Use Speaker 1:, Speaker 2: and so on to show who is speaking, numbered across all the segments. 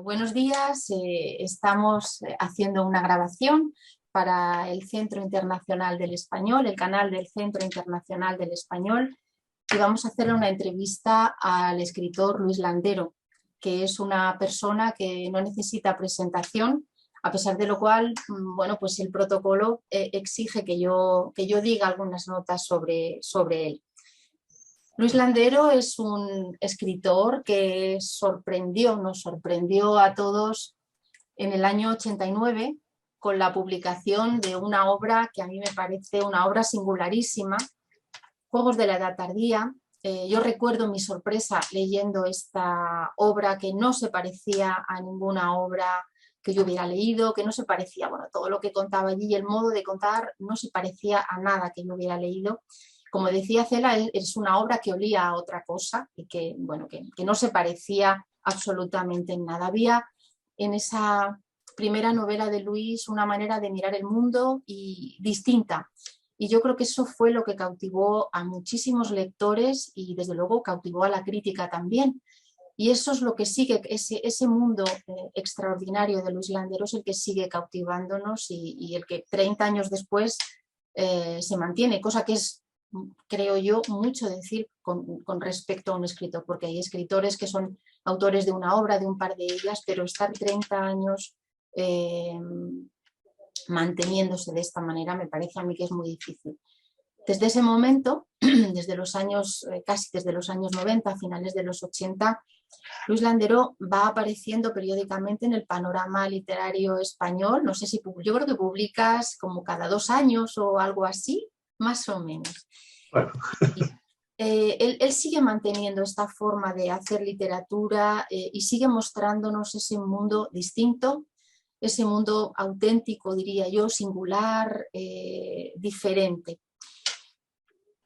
Speaker 1: Buenos días. Estamos haciendo una grabación para el Centro Internacional del Español, el canal del Centro Internacional del Español, y vamos a hacer una entrevista al escritor Luis Landero, que es una persona que no necesita presentación, a pesar de lo cual, bueno, pues el protocolo exige que yo diga algunas notas sobre él. Luis Landero es un escritor que nos sorprendió a todos en el año 89 con la publicación de una obra que a mí me parece una obra singularísima, Juegos de la Edad Tardía. Yo recuerdo mi sorpresa leyendo esta obra que no se parecía a ninguna obra que yo hubiera leído, que no se parecía, bueno, todo lo que contaba allí y el modo de contar no se parecía a nada que yo hubiera leído. Como decía Cela, es una obra que olía a otra cosa y que, bueno, que no se parecía absolutamente en nada. Había en esa primera novela de Luis una manera de mirar el mundo y distinta. Y yo creo que eso fue lo que cautivó a muchísimos lectores y desde luego cautivó a la crítica también. Y eso es lo que sigue, ese mundo extraordinario de Luis Landero es el que sigue cautivándonos y el que 30 años después se mantiene, cosa que es, creo yo, mucho decir con respecto a un escritor, porque hay escritores que son autores de una obra, de un par de ellas, pero estar 30 años manteniéndose de esta manera me parece a mí que es muy difícil. Desde ese momento, desde los años, casi desde los años 90, finales de los 80, Luis Landero va apareciendo periódicamente en el panorama literario español. No sé si yo creo que publicas como cada 2 años o algo así, más o menos.
Speaker 2: Bueno.
Speaker 1: Él sigue manteniendo esta forma de hacer literatura y sigue mostrándonos ese mundo distinto, ese mundo auténtico, diría yo, singular, diferente.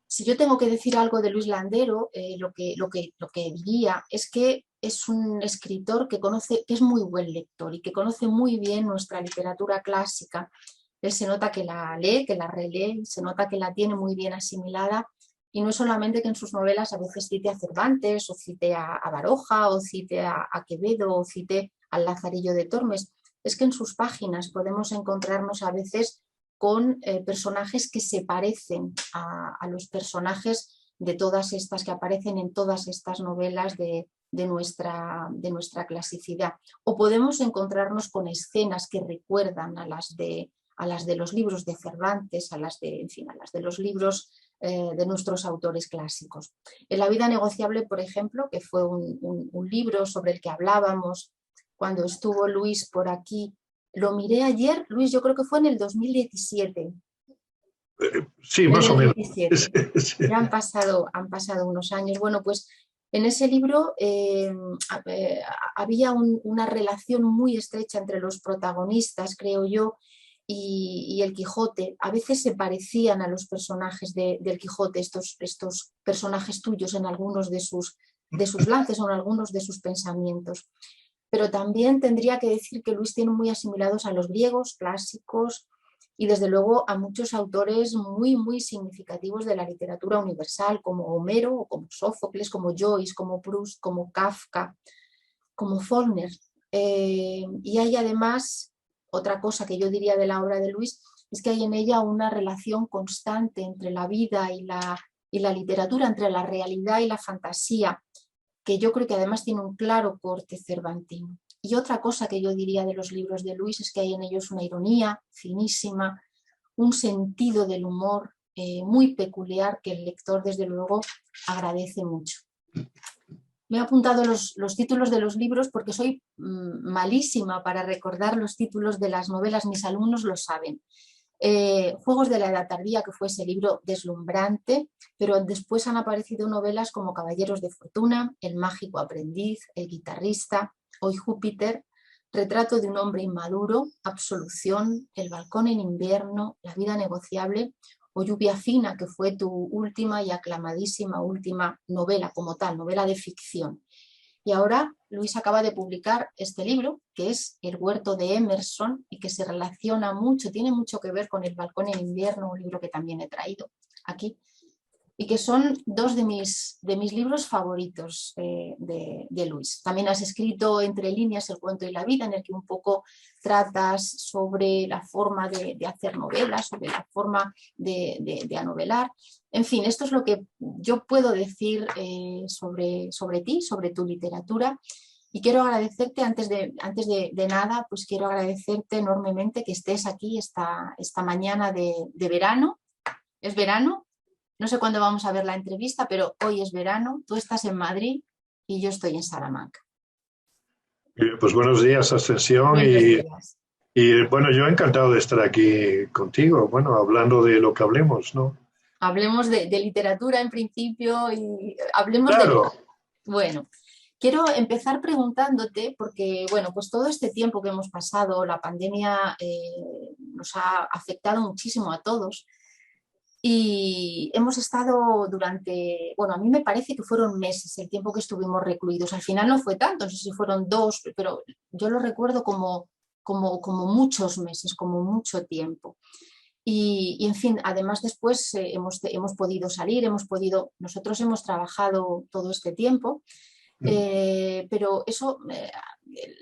Speaker 1: Si yo tengo que decir algo de Luis Landero, lo que diría es que es un escritor que es muy buen lector y que conoce muy bien nuestra literatura clásica. Él se nota que la lee, que la relee, se nota que la tiene muy bien asimilada, y no es solamente que en sus novelas a veces cite a Cervantes o cite a Baroja o cite a Quevedo o cite al Lazarillo de Tormes, es que en sus páginas podemos encontrarnos a veces con personajes que se parecen a los personajes de todas estas que aparecen en todas estas novelas de nuestra clasicidad. O podemos encontrarnos con escenas que recuerdan a las de los libros de Cervantes, a las de los libros de nuestros autores clásicos. En La vida negociable, por ejemplo, que fue un libro sobre el que hablábamos cuando estuvo Luis por aquí, lo miré ayer, Luis, yo creo que fue en el 2017.
Speaker 2: Sí, más o menos.
Speaker 1: Sí. Ya han pasado unos años. Bueno, pues en ese libro había una relación muy estrecha entre los protagonistas, creo yo, y el Quijote. A veces se parecían a los personajes del Quijote, estos personajes tuyos en algunos de sus lances o en algunos de sus pensamientos. Pero también tendría que decir que Luis tiene muy asimilados a los griegos clásicos y desde luego a muchos autores muy, muy significativos de la literatura universal, como Homero, como Sófocles, como Joyce, como Proust, como Kafka, como Faulkner. Y hay además, otra cosa que yo diría de la obra de Luis, es que hay en ella una relación constante entre la vida y la literatura, entre la realidad y la fantasía, que yo creo que además tiene un claro corte cervantino. Y otra cosa que yo diría de los libros de Luis es que hay en ellos una ironía finísima, un sentido del humor muy peculiar que el lector desde luego agradece mucho. Me he apuntado los títulos de los libros porque soy malísima para recordar los títulos de las novelas, mis alumnos lo saben. Juegos de la Edad Tardía, que fue ese libro deslumbrante, pero después han aparecido novelas como Caballeros de Fortuna, El mágico aprendiz, El guitarrista, Hoy Júpiter, Retrato de un hombre inmaduro, Absolución, El balcón en invierno, La vida negociable o Lluvia fina, que fue tu última y aclamadísima última novela como tal, novela de ficción. Y ahora Luis acaba de publicar este libro, que es El huerto de Emerson, y que se relaciona mucho, tiene mucho que ver con El balcón en invierno, un libro que también he traído aquí. y que son dos de mis libros favoritos de Luis. También has escrito Entre líneas, el cuento y la vida, en el que un poco tratas sobre la forma de hacer novelas, sobre la forma de anovelar. En fin, esto es lo que yo puedo decir sobre ti, sobre tu literatura. Y quiero agradecerte, antes de nada, pues quiero agradecerte enormemente que estés aquí esta mañana de verano. ¿Es verano? No sé cuándo vamos a ver la entrevista, pero hoy es verano, tú estás en Madrid y yo estoy en Salamanca.
Speaker 2: Pues buenos días, Ascensión,
Speaker 1: Buenos días.
Speaker 2: y bueno, yo encantado de estar aquí contigo, bueno, hablando de lo que hablemos, ¿no?
Speaker 1: Hablemos de literatura en principio y hablemos de...
Speaker 2: Claro,
Speaker 1: Bueno, quiero empezar preguntándote, porque bueno, pues todo este tiempo que hemos pasado, la pandemia nos ha afectado muchísimo a todos. Y hemos estado durante, bueno, a mí me parece que fueron meses el tiempo que estuvimos recluidos. Al final no fue tanto, no sé si fueron 2, pero yo lo recuerdo como muchos meses, como mucho tiempo. Y en fin, además después hemos podido salir, nosotros hemos trabajado todo este tiempo, pero eso,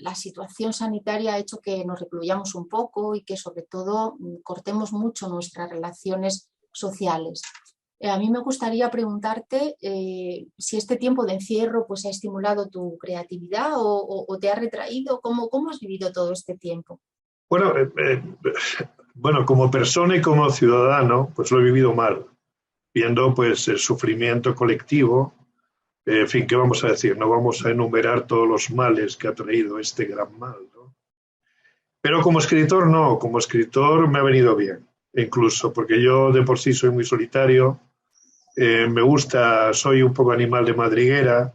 Speaker 1: la situación sanitaria ha hecho que nos recluyamos un poco y que sobre todo cortemos mucho nuestras relaciones sociales. A mí me gustaría preguntarte si este tiempo de encierro pues, ha estimulado tu creatividad o te ha retraído. ¿Cómo has vivido todo este tiempo?
Speaker 2: bueno, bueno, como persona y como ciudadano, pues lo he vivido mal, viendo pues el sufrimiento colectivo. En fin, ¿qué vamos a decir? No vamos a enumerar todos los males que ha traído este gran mal, ¿no? Pero como escritor no, como escritor me ha venido bien, incluso porque yo de por sí soy muy solitario, me gusta, soy un poco animal de madriguera,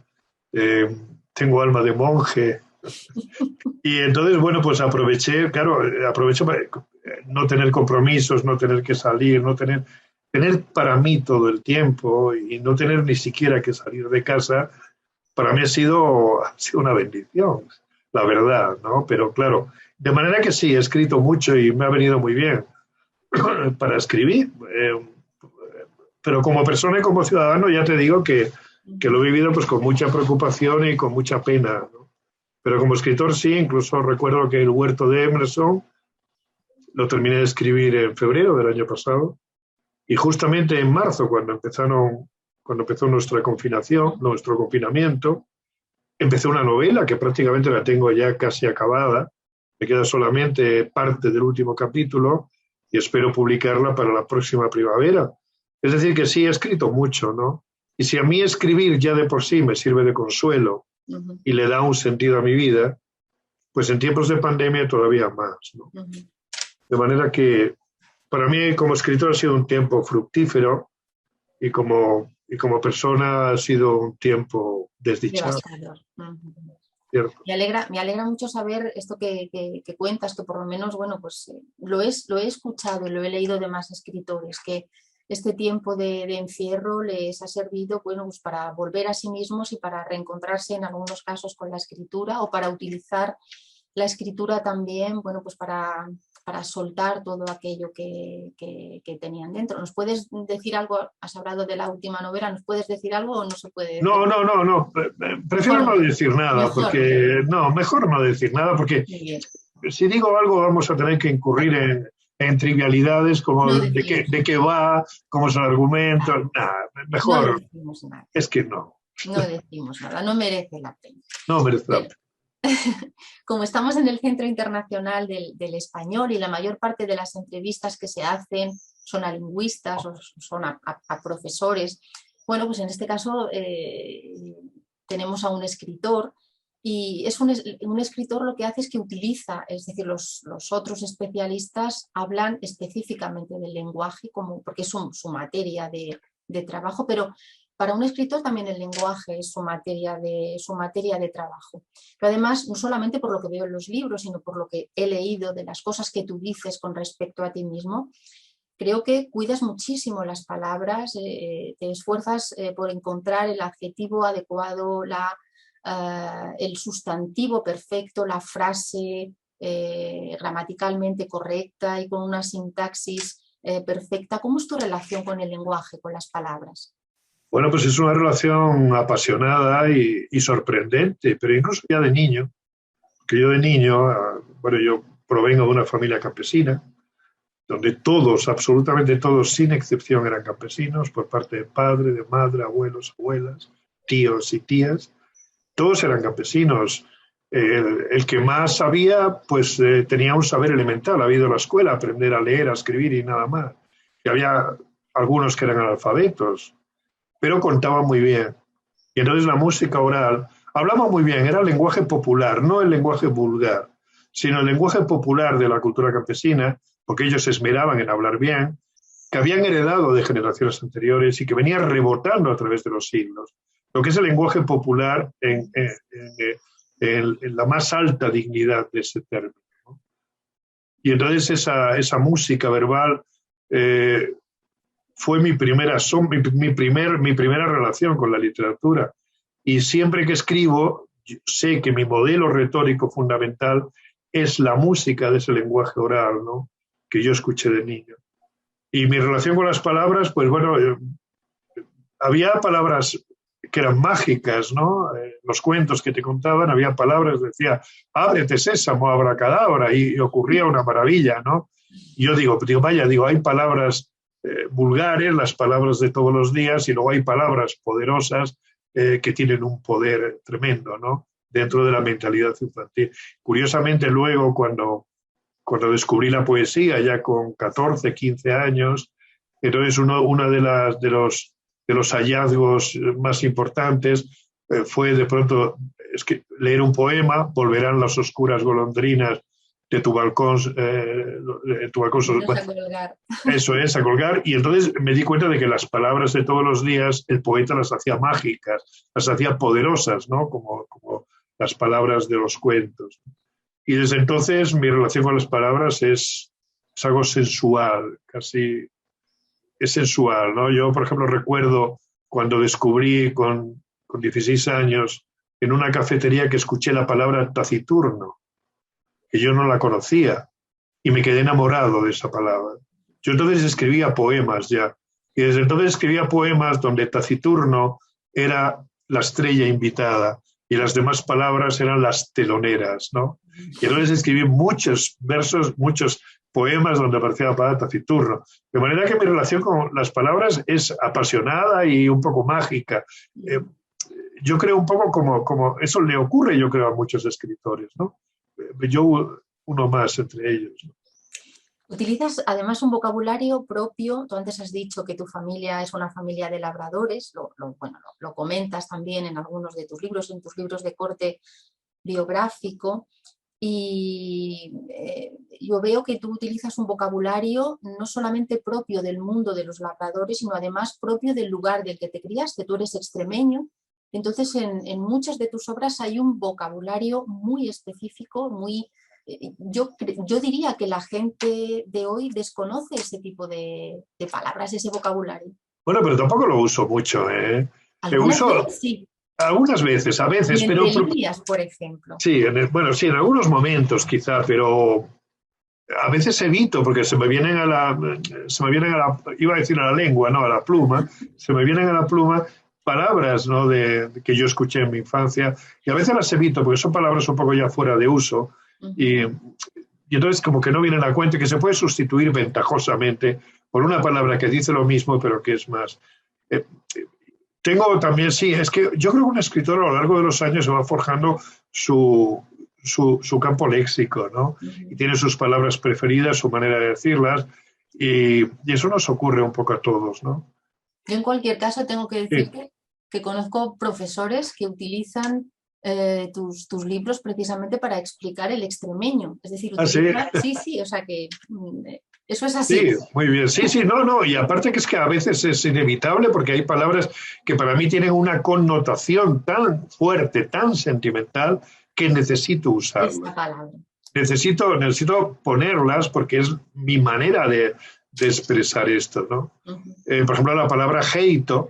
Speaker 2: eh, tengo alma de monje, y entonces, bueno, pues aproveché, claro, aprovecho para no tener compromisos, no tener que salir, tener para mí todo el tiempo y no tener ni siquiera que salir de casa, para mí ha sido una bendición, la verdad, ¿no? Pero claro, de manera que sí, he escrito mucho y me ha venido muy bien para escribir, pero como persona y como ciudadano ya te digo que lo he vivido pues con mucha preocupación y con mucha pena, ¿no? Pero como escritor sí, incluso recuerdo que El huerto de Emerson lo terminé de escribir en febrero del año pasado y justamente en marzo, cuando empezó nuestra confinación, nuestro confinamiento, empecé una novela que prácticamente la tengo ya casi acabada, me queda solamente parte del último capítulo y espero publicarla para la próxima primavera. Es decir, que sí he escrito mucho, ¿no? Y si a mí escribir ya de por sí me sirve de consuelo y le da un sentido a mi vida, pues en tiempos de pandemia todavía más, ¿no? De manera que para mí como escritor ha sido un tiempo fructífero y como persona ha sido un tiempo desdichado,
Speaker 1: Devastador.
Speaker 2: ¿cierto?
Speaker 1: Me alegra mucho saber esto que cuentas, que por lo menos, bueno, pues lo he escuchado y lo he leído de más escritores, que este tiempo de encierro les ha servido, bueno, pues para volver a sí mismos y para reencontrarse en algunos casos con la escritura o para utilizar la escritura también, bueno, pues para soltar todo aquello que tenían dentro. ¿Nos puedes decir algo? Has hablado de la última novela, ¿nos puedes decir algo o no se puede decir?
Speaker 2: No, no, no, no. Prefiero
Speaker 1: Mejor
Speaker 2: no
Speaker 1: no,
Speaker 2: decir nada,
Speaker 1: mejor.
Speaker 2: porque no, mejor no decir nada, porque
Speaker 1: Muy bien.
Speaker 2: si digo algo vamos a tener que incurrir en trivialidades como
Speaker 1: No
Speaker 2: de
Speaker 1: decimos,
Speaker 2: qué va, cómo son argumentos. Nah,
Speaker 1: no
Speaker 2: mejor
Speaker 1: decimos nada,
Speaker 2: es que
Speaker 1: no merece la pena.
Speaker 2: no merece la
Speaker 1: Bueno,
Speaker 2: pena.
Speaker 1: como estamos en el Centro Internacional del Español y la mayor parte de las entrevistas que se hacen son a lingüistas o son a profesores, bueno, pues en este caso tenemos a un escritor y es un escritor lo que hace es que utiliza, es decir, los otros especialistas hablan específicamente del lenguaje porque es su materia de trabajo, pero para un escritor también el lenguaje es su materia de trabajo. Pero además, no solamente por lo que veo en los libros, sino por lo que he leído de las cosas que tú dices con respecto a ti mismo, creo que cuidas muchísimo las palabras, te esfuerzas por encontrar el adjetivo adecuado, el sustantivo perfecto, la frase gramaticalmente correcta y con una sintaxis perfecta. ¿Cómo es tu relación con el lenguaje, con las palabras?
Speaker 2: Bueno, pues es una relación apasionada y sorprendente, pero incluso ya de niño, que yo de niño, bueno, yo provengo de una familia campesina, donde todos, absolutamente todos, sin excepción, eran campesinos, por parte de padre, de madre, abuelos, abuelas, tíos y tías, todos eran campesinos. El que más sabía, pues tenía un saber elemental, había ido a la escuela a aprender a leer, a escribir y nada más. Y había algunos que eran analfabetos, pero contaban muy bien. Y entonces la música oral hablaba muy bien, era el lenguaje popular, no el lenguaje vulgar, sino el lenguaje popular de la cultura campesina, porque ellos se esmeraban en hablar bien, que habían heredado de generaciones anteriores y que venía rebotando a través de los siglos. Lo que es el lenguaje popular en la más alta dignidad de ese término, ¿no? Y entonces esa música verbal fue mi primera relación con la literatura. Y siempre que escribo, sé que mi modelo retórico fundamental es la música de ese lenguaje oral, ¿no?, que yo escuché de niño. Y mi relación con las palabras, pues bueno, había palabras que eran mágicas, ¿no? Los cuentos que te contaban, había palabras, decía, ábrete sésamo, abracadabra, y ocurría una maravilla, ¿no? Y yo digo, vaya, hay palabras vulgares, las palabras de todos los días, y luego hay palabras poderosas que tienen un poder tremendo, ¿no?, dentro de la mentalidad infantil. Curiosamente, luego, cuando descubrí la poesía, ya con 14, 15 años, entonces uno de los hallazgos más importantes fue de pronto leer un poema, Volverán las oscuras golondrinas de tu balcón,
Speaker 1: A colgar.
Speaker 2: eso es, a colgar, y entonces me di cuenta de que las palabras de todos los días el poeta las hacía mágicas, las hacía poderosas, ¿no?, como las palabras de los cuentos. Y desde entonces mi relación con las palabras es algo sensual, casi es sensual, ¿no? Yo, por ejemplo, recuerdo cuando descubrí con 16 años en una cafetería que escuché la palabra taciturno, que yo no la conocía, y me quedé enamorado de esa palabra. Yo entonces escribía poemas ya, y desde entonces escribía poemas donde taciturno era la estrella invitada y las demás palabras eran las teloneras, ¿no? Y entonces escribí muchos versos, muchos poemas donde aparecía la palabra taciturno. De manera que mi relación con las palabras es apasionada y un poco mágica. Yo creo un poco como eso le ocurre, yo creo, a muchos escritores, ¿no? Yo uno más entre ellos, ¿no?
Speaker 1: Utilizas además un vocabulario propio. Tú antes has dicho que tu familia es una familia de labradores, lo comentas también en algunos de tus libros, en tus libros de corte biográfico, y yo veo que tú utilizas un vocabulario no solamente propio del mundo de los labradores, sino además propio del lugar del que te criaste. Tú eres extremeño, entonces en muchas de tus obras hay un vocabulario muy específico, muy... Yo diría que la gente de hoy desconoce ese tipo de palabras, ese vocabulario.
Speaker 2: Bueno, pero tampoco lo uso mucho, ¿eh?
Speaker 1: Algunas veces sí.
Speaker 2: Algunas veces, a veces,
Speaker 1: y
Speaker 2: pero...
Speaker 1: Líneas, por ejemplo.
Speaker 2: Sí, sí, en algunos momentos quizá, pero a veces evito porque se me vienen a la, iba a decir a la lengua, no, a la pluma, se me vienen a la pluma palabras, ¿no?, que yo escuché en mi infancia, y a veces las evito porque son palabras un poco ya fuera de uso. Y entonces como que no vienen a cuenta, que se puede sustituir ventajosamente por una palabra que dice lo mismo pero que es más. Tengo también, sí, es que yo creo que un escritor a lo largo de los años se va forjando su campo léxico, ¿no? Y tiene sus palabras preferidas, su manera de decirlas, y eso nos ocurre un poco a todos, ¿no?
Speaker 1: Yo en cualquier caso tengo que decirte que conozco profesores que utilizan tus libros precisamente para explicar el extremeño. Es decir, sí, o sea que eso es así.
Speaker 2: Sí, muy bien. Sí, no, y aparte que es que a veces es inevitable porque hay palabras que para mí tienen una connotación tan fuerte, tan sentimental, que necesito usarlas.
Speaker 1: Esta palabra.
Speaker 2: Necesito ponerlas porque es mi manera de expresar esto, ¿no? Por ejemplo, la palabra jeito,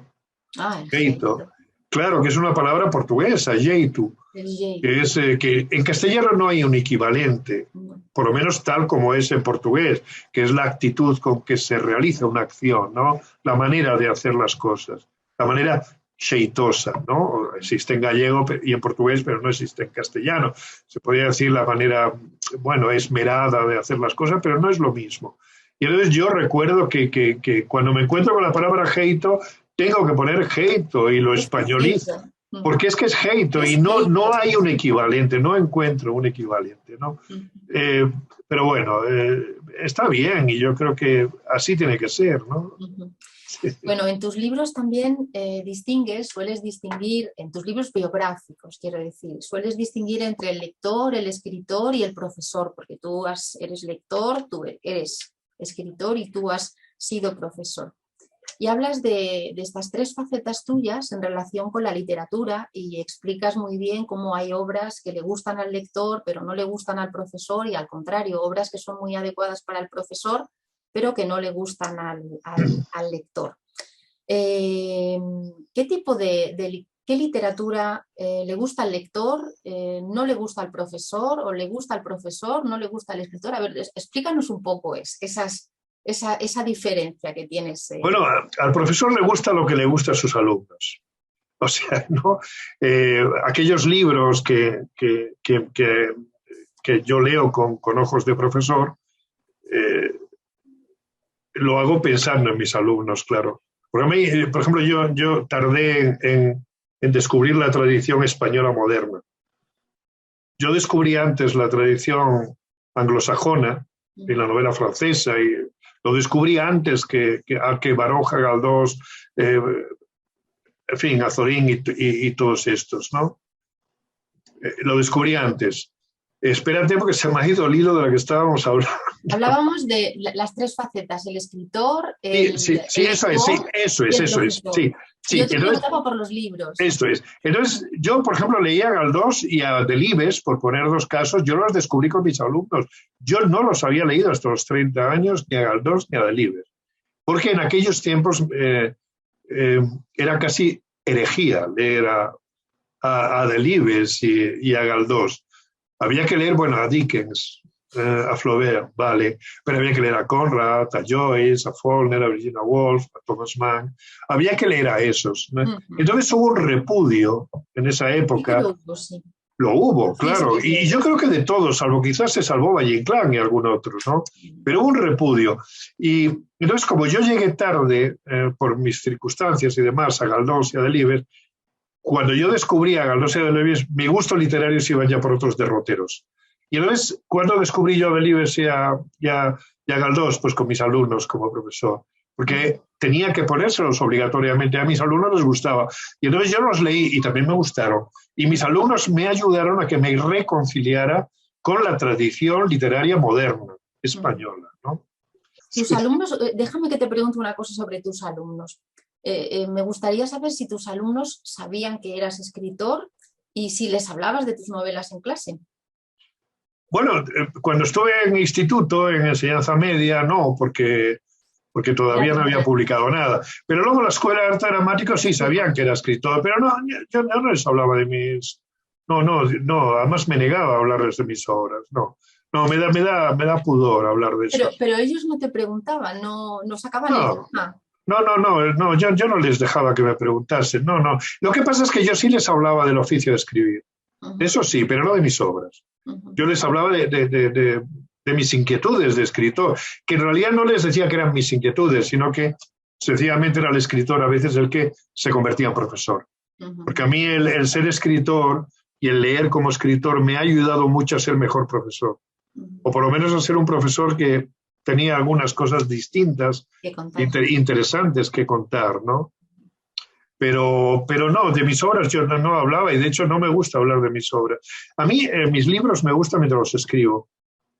Speaker 2: claro, que es una palabra portuguesa, jeito, que en castellano no hay un equivalente, por lo menos tal como es en portugués, que es la actitud con que se realiza una acción, ¿no?, la manera de hacer las cosas. la manera xeitosa, ¿no? Existe en gallego y en portugués, pero no existe en castellano. Se podría decir la manera, bueno, esmerada de hacer las cosas, pero no es lo mismo. Y entonces yo recuerdo que cuando me encuentro con la palabra jeito, tengo que poner jeito y lo españolizo. Porque es que es jeito y no hay un equivalente, no encuentro un equivalente, ¿no? Pero bueno, está bien y yo creo que así tiene que ser, ¿no?
Speaker 1: Sí. Bueno, en tus libros también sueles distinguir, en tus libros biográficos, quiero decir, sueles distinguir entre el lector, el escritor y el profesor, porque tú eres lector, tú eres escritor y tú has sido profesor. Y hablas de estas tres facetas tuyas en relación con la literatura y explicas muy bien cómo hay obras que le gustan al lector pero no le gustan al profesor y al contrario, obras que son muy adecuadas para el profesor pero que no le gustan al lector. ¿Qué tipo qué literatura le gusta al lector, no le gusta al profesor o le gusta al profesor, no le gusta al escritor? A ver, explícanos un poco esa diferencia que tienes.
Speaker 2: Bueno, al profesor le gusta lo que le gusta a sus alumnos. O sea, ¿no? Aquellos libros que yo leo con ojos de profesor, lo hago pensando en mis alumnos, claro. Porque a mí, por ejemplo, yo tardé en descubrir la tradición española moderna. Yo descubrí antes la tradición anglosajona en la novela francesa y lo descubrí antes que Baroja, Galdós, en fin, Azorín y todos estos, ¿no? Lo descubrí antes. Espérate porque se me ha ido el hilo de lo que estábamos hablando.
Speaker 1: Hablábamos de las tres facetas, el escritor,
Speaker 2: eso es. Sí,
Speaker 1: yo te preguntaba por los libros.
Speaker 2: Esto es. Entonces, yo, por ejemplo, leía a Galdós y a Delibes, por poner dos casos, yo los descubrí con mis alumnos. Yo no los había leído hasta los 30 años, ni a Galdós ni a Delibes. Porque en aquellos tiempos era casi herejía leer a Delibes y a Galdós. Había que leer, bueno, a Dickens, a Flaubert, vale, pero había que leer a Conrad, a Joyce, a Faulkner, a Virginia Woolf, a Thomas Mann. Había que leer a esos, ¿no? Entonces hubo un repudio en esa época.
Speaker 1: Sí.
Speaker 2: Lo hubo, claro. Sí. Y yo creo que de todos, salvo quizás se salvó Valle Inclán y algún otro, ¿no? Pero hubo un repudio. Y entonces, como yo llegué tarde, por mis circunstancias y demás, a Galdós y a Delibes, cuando yo descubrí a Galdós y a Delibes, mi gusto literario se iba ya por otros derroteros. Y entonces, cuando descubrí yo a Delibes y a Galdós, pues con mis alumnos como profesor, porque tenía que ponérselos obligatoriamente, a mis alumnos les gustaba. Y entonces yo los leí y también me gustaron. Y mis alumnos me ayudaron a que me reconciliara con la tradición literaria moderna española, ¿no?
Speaker 1: Tus alumnos, déjame que te pregunte una cosa sobre tus alumnos. Me gustaría saber si tus alumnos sabían que eras escritor y si les hablabas de tus novelas en clase.
Speaker 2: Bueno, cuando estuve en instituto, en enseñanza media, no, porque todavía no había publicado nada. Pero luego en la escuela de arte dramático sí sabían que era escritor, pero no, yo no les hablaba de mis... No, además me negaba a hablarles de mis obras, no. No, me da pudor hablar de eso.
Speaker 1: Pero ellos no te preguntaban, no sacaban el tema.
Speaker 2: No, yo no les dejaba que me preguntasen, no. Lo que pasa es que yo sí les hablaba del oficio de escribir. Eso sí, pero no de mis obras. Yo les hablaba de mis inquietudes de escritor, que en realidad no les decía que eran mis inquietudes, sino que sencillamente era el escritor a veces el que se convertía en profesor. Porque a mí el ser escritor y el leer como escritor me ha ayudado mucho a ser mejor profesor. O por lo menos a ser un profesor que tenía algunas cosas distintas, interesantes que contar, ¿no? Pero no, de mis obras yo no hablaba y de hecho no me gusta hablar de mis obras. A mí mis libros me gustan mientras los escribo.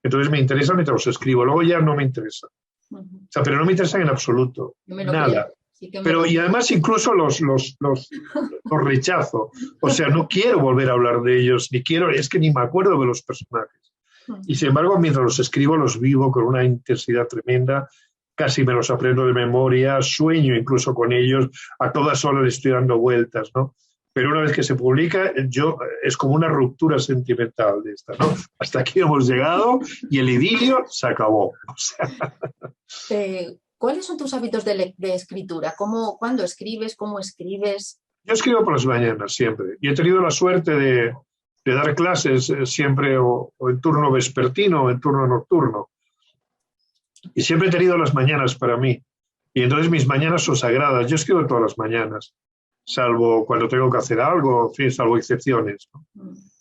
Speaker 2: Entonces me interesan mientras los escribo. Luego ya no me interesan. O sea, pero no me interesan en absoluto. Nada. Sí, y además incluso los rechazo. O sea, no quiero volver a hablar de ellos, es que ni me acuerdo de los personajes. Y sin embargo, mientras los escribo, los vivo con una intensidad tremenda. Casi me los aprendo de memoria, sueño incluso con ellos, a todas horas les estoy dando vueltas, ¿no? Pero una vez que se publica, es como una ruptura sentimental de esta, ¿no? Hasta aquí hemos llegado y el idilio se acabó. O sea.
Speaker 1: ¿Cuáles son tus hábitos de escritura? ¿Cuándo escribes? ¿Cómo escribes?
Speaker 2: Yo escribo por las mañanas siempre y he tenido la suerte de dar clases siempre o en turno vespertino o en turno nocturno. Y siempre he tenido las mañanas para mí. Y entonces mis mañanas son sagradas. Yo escribo todas las mañanas, salvo cuando tengo que hacer algo, en fin, salvo excepciones, ¿no?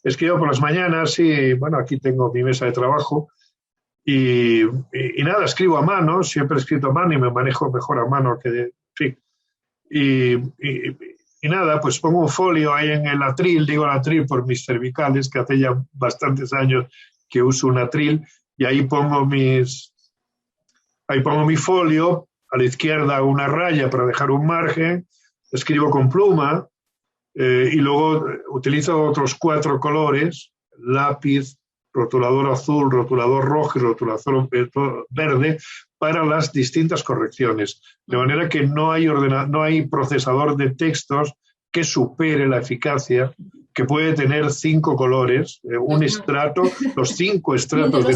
Speaker 2: Escribo por las mañanas y, bueno, aquí tengo mi mesa de trabajo y nada, escribo a mano, siempre he escrito a mano y me manejo mejor a mano que en fin. Y nada, pues pongo un folio ahí en el atril, digo el atril por mis cervicales, que hace ya bastantes años que uso un atril, y ahí pongo mi folio, a la izquierda una raya para dejar un margen, escribo con pluma y luego utilizo otros 4 colores, lápiz, rotulador azul, rotulador rojo y rotulador verde para las distintas correcciones. De manera que no hay procesador de textos que supere la eficacia que puede tener 5 colores, un estrato, los 5 estratos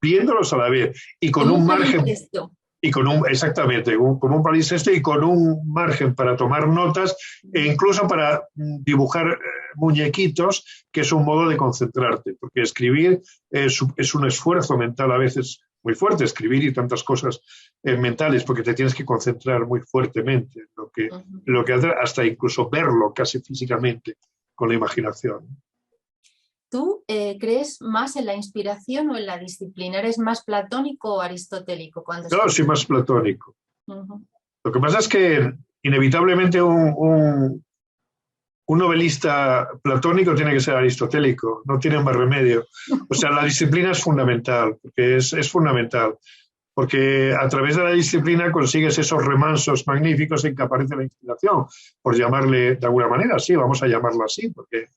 Speaker 2: viéndolos a la vez y con un margen. Y exactamente, como un palimpsesto y con un margen para tomar notas e incluso para dibujar muñequitos, que es un modo de concentrarte, porque escribir es un esfuerzo mental a veces muy fuerte, escribir y tantas cosas mentales, porque te tienes que concentrar muy fuertemente en lo que haces, hasta incluso verlo casi físicamente con la imaginación.
Speaker 1: ¿Tú crees más en la inspiración o en la disciplina? ¿Eres más platónico o aristotélico?
Speaker 2: No, soy más platónico. Lo que pasa es que inevitablemente un novelista platónico tiene que ser aristotélico, no tiene más remedio. O sea, la disciplina es fundamental, porque es fundamental, porque a través de la disciplina consigues esos remansos magníficos en que aparece la inspiración, por llamarle de alguna manera, sí, vamos a llamarlo así, porque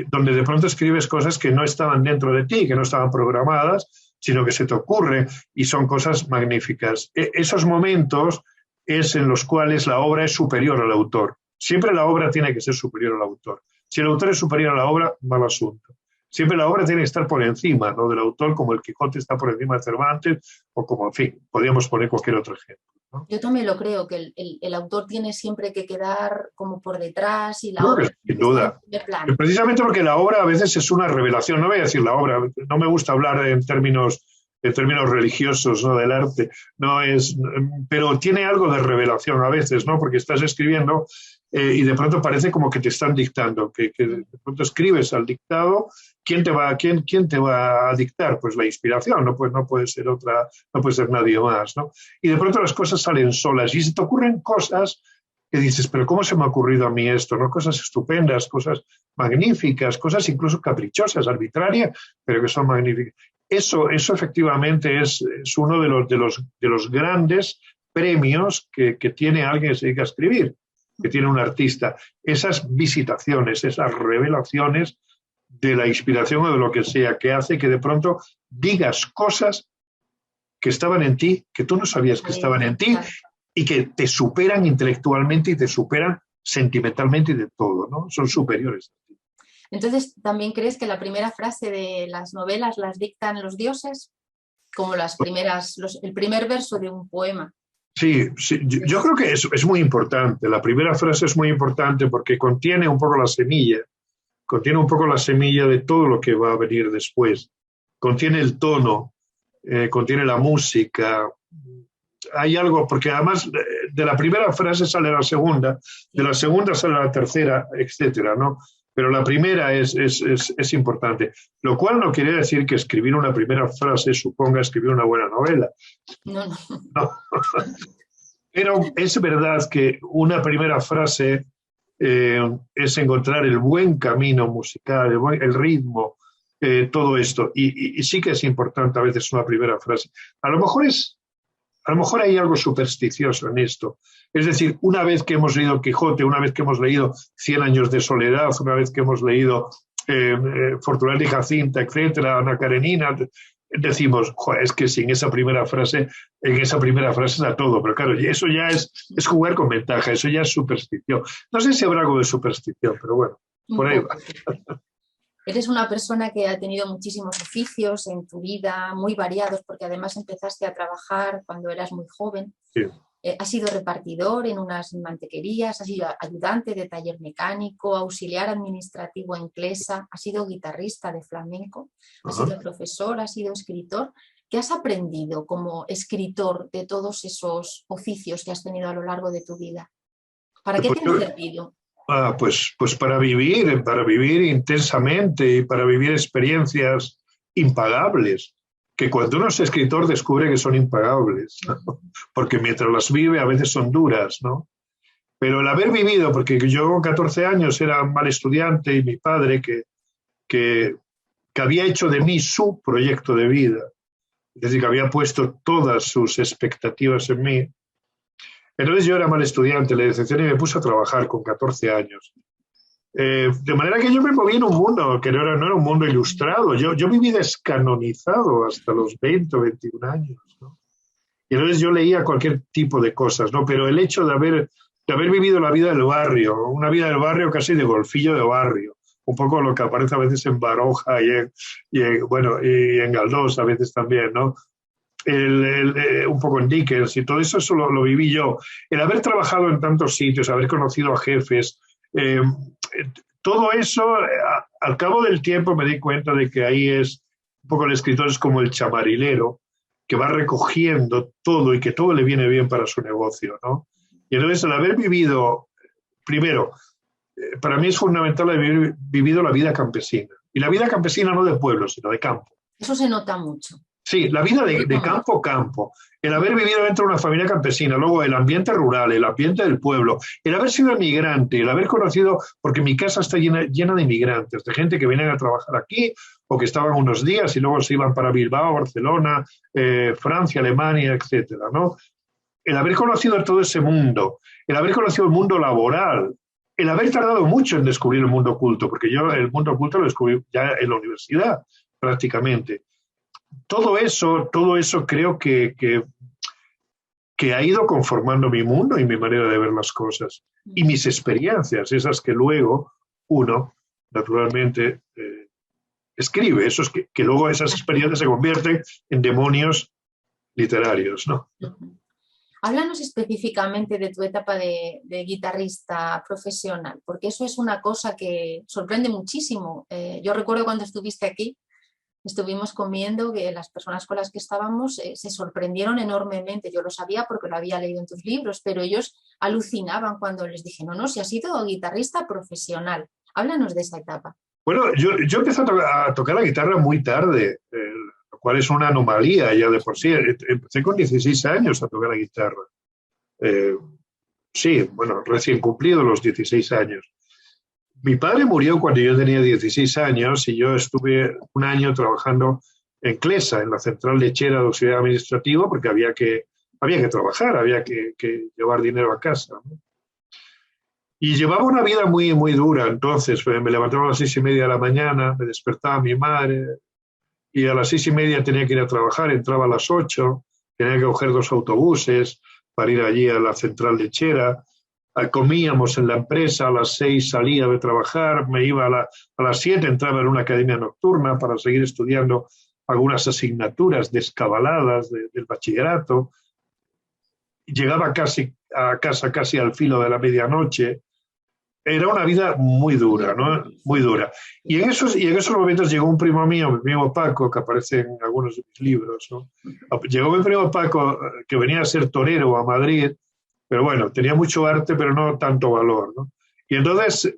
Speaker 2: donde de pronto escribes cosas que no estaban dentro de ti, que no estaban programadas, sino que se te ocurre y son cosas magníficas. Esos momentos es en los cuales la obra es superior al autor. Siempre la obra tiene que ser superior al autor. Si el autor es superior a la obra, mal asunto. Siempre la obra tiene que estar por encima, ¿no?, del autor, como el Quijote está por encima de Cervantes, o como, en fin, podríamos poner cualquier otro ejemplo, ¿no?
Speaker 1: Yo también lo creo, que el autor tiene siempre que quedar como por detrás y la
Speaker 2: Creo
Speaker 1: obra
Speaker 2: que sin duda. Precisamente porque la obra a veces es una revelación. No voy a decir la obra, no me gusta hablar en términos religiosos, ¿no?, del arte, pero tiene algo de revelación a veces, ¿no?, porque estás escribiendo y de pronto parece como que te están dictando, que de pronto escribes al dictado. ¿Quién te va a dictar? Pues la inspiración, no puede ser otra, no puede ser nadie más, ¿no? Y de pronto las cosas salen solas y se te ocurren cosas que dices, pero ¿cómo se me ha ocurrido a mí esto?, ¿no? Cosas estupendas, cosas magníficas, cosas incluso caprichosas, arbitrarias, pero que son magníficas. Eso efectivamente es uno de los grandes premios que tiene alguien que se dedica a escribir, que tiene un artista. Esas visitaciones, esas revelaciones de la inspiración o de lo que sea, que hace que de pronto digas cosas que estaban en ti, que tú no sabías que estaban en ti, y que te superan intelectualmente y te superan sentimentalmente y de todo, ¿no? Son superiores a ti.
Speaker 1: Entonces, ¿también crees que la primera frase de las novelas las dictan los dioses? Como el primer verso de un poema.
Speaker 2: Sí, yo creo que es muy importante. La primera frase es muy importante porque contiene un poco la semilla de todo lo que va a venir después. Contiene el tono, contiene la música. Hay algo, porque además de la primera frase sale la segunda, de la segunda sale la tercera, etcétera, ¿no? Pero la primera es importante, lo cual no quiere decir que escribir una primera frase suponga escribir una buena novela.
Speaker 1: No.
Speaker 2: Pero es verdad que una primera frase es encontrar el buen camino musical, el ritmo, todo esto. Y sí que es importante a veces una primera frase. A lo mejor hay algo supersticioso en esto. Es decir, una vez que hemos leído Quijote, una vez que hemos leído 100 años de soledad, una vez que hemos leído Fortunata y Jacinta, etcétera, Ana Karenina, decimos, es que en esa primera frase está todo. Pero claro, eso ya es jugar con ventaja, eso ya es superstición. No sé si habrá algo de superstición, pero bueno, por ahí va.
Speaker 1: Eres una persona que ha tenido muchísimos oficios en tu vida, muy variados, porque además empezaste a trabajar cuando eras muy joven.
Speaker 2: Sí.
Speaker 1: Has sido repartidor en unas mantequerías, has sido ayudante de taller mecánico, auxiliar administrativo en Clesa, has sido guitarrista de flamenco, has sido profesor, has sido escritor. ¿Qué has aprendido como escritor de todos esos oficios que has tenido a lo largo de tu vida? ¿Para qué te han servido?
Speaker 2: Pues para vivir intensamente y para vivir experiencias impagables, que cuando uno es escritor descubre que son impagables, ¿no? Porque mientras las vive a veces son duras, ¿no? Pero el haber vivido, porque yo con 14 años era un mal estudiante y mi padre que había hecho de mí su proyecto de vida, es decir, que había puesto todas sus expectativas en mí. Entonces yo era mal estudiante, le decepcioné y me puse a trabajar con 14 años. De manera que yo me moví en un mundo que no era un mundo ilustrado. Yo viví descanonizado hasta los 20 o 21 años, ¿no? Y entonces yo leía cualquier tipo de cosas, ¿no? Pero el hecho de haber vivido la vida del barrio, una vida del barrio casi de golfillo de barrio, un poco lo que aparece a veces en Baroja y en Galdós a veces también, ¿no? Un poco en Dickens y todo eso lo viví yo. El haber trabajado en tantos sitios, haber conocido a jefes, todo eso, al cabo del tiempo me di cuenta de que ahí es un poco el escritor es como el chamarilero que va recogiendo todo y que todo le viene bien para su negocio, ¿no? Y entonces el haber vivido, primero, para mí es fundamental haber vivido la vida campesina. Y la vida campesina no de pueblo, sino de campo.
Speaker 1: Eso se nota mucho.
Speaker 2: Sí, la vida de campo a campo, el haber vivido dentro de una familia campesina, luego el ambiente rural, el ambiente del pueblo, el haber sido emigrante, el haber conocido, porque mi casa está llena de inmigrantes, de gente que vienen a trabajar aquí o que estaban unos días y luego se iban para Bilbao, Barcelona, Francia, Alemania, etcétera, ¿no? El haber conocido todo ese mundo, el haber conocido el mundo laboral, el haber tardado mucho en descubrir el mundo oculto, porque yo el mundo oculto lo descubrí ya en la universidad prácticamente. Todo eso creo que ha ido conformando mi mundo y mi manera de ver las cosas. Y mis experiencias, esas que luego uno, naturalmente, escribe. Esos que luego esas experiencias se convierten en demonios literarios, ¿no?
Speaker 1: Háblanos específicamente de tu etapa de guitarrista profesional, porque eso es una cosa que sorprende muchísimo. Yo recuerdo cuando estuviste aquí, estuvimos comiendo, que las personas con las que estábamos se sorprendieron enormemente. Yo lo sabía porque lo había leído en tus libros, pero ellos alucinaban cuando les dije, no, si has sido guitarrista profesional. Háblanos de esa etapa.
Speaker 2: Bueno, yo empecé a tocar la guitarra muy tarde, lo cual es una anomalía ya de por sí. Empecé con 16 años a tocar la guitarra. Sí, bueno, recién cumplido los 16 años. Mi padre murió cuando yo tenía 16 años y yo estuve un año trabajando en Clesa, en la central lechera de auxiliar administrativo, porque había que trabajar, había que llevar dinero a casa, ¿no? Y llevaba una vida muy, muy dura. Entonces me levantaba a las 6:30 de la mañana, me despertaba mi madre y a las 6:30 tenía que ir a trabajar, entraba a las 8, tenía que coger 2 autobuses para ir allí a la central lechera. Comíamos en la empresa, a las 6 salía de trabajar, me iba a las 7, entraba en una academia nocturna para seguir estudiando algunas asignaturas descabaladas del bachillerato. Llegaba a casa casi al filo de la medianoche. Era una vida muy dura, ¿no? Muy dura. Y en esos momentos llegó un primo mío, mi primo Paco, que aparece en algunos de mis libros, ¿no? Llegó mi primo Paco, que venía a ser torero a Madrid, pero bueno, tenía mucho arte, pero no tanto valor, ¿no? Y entonces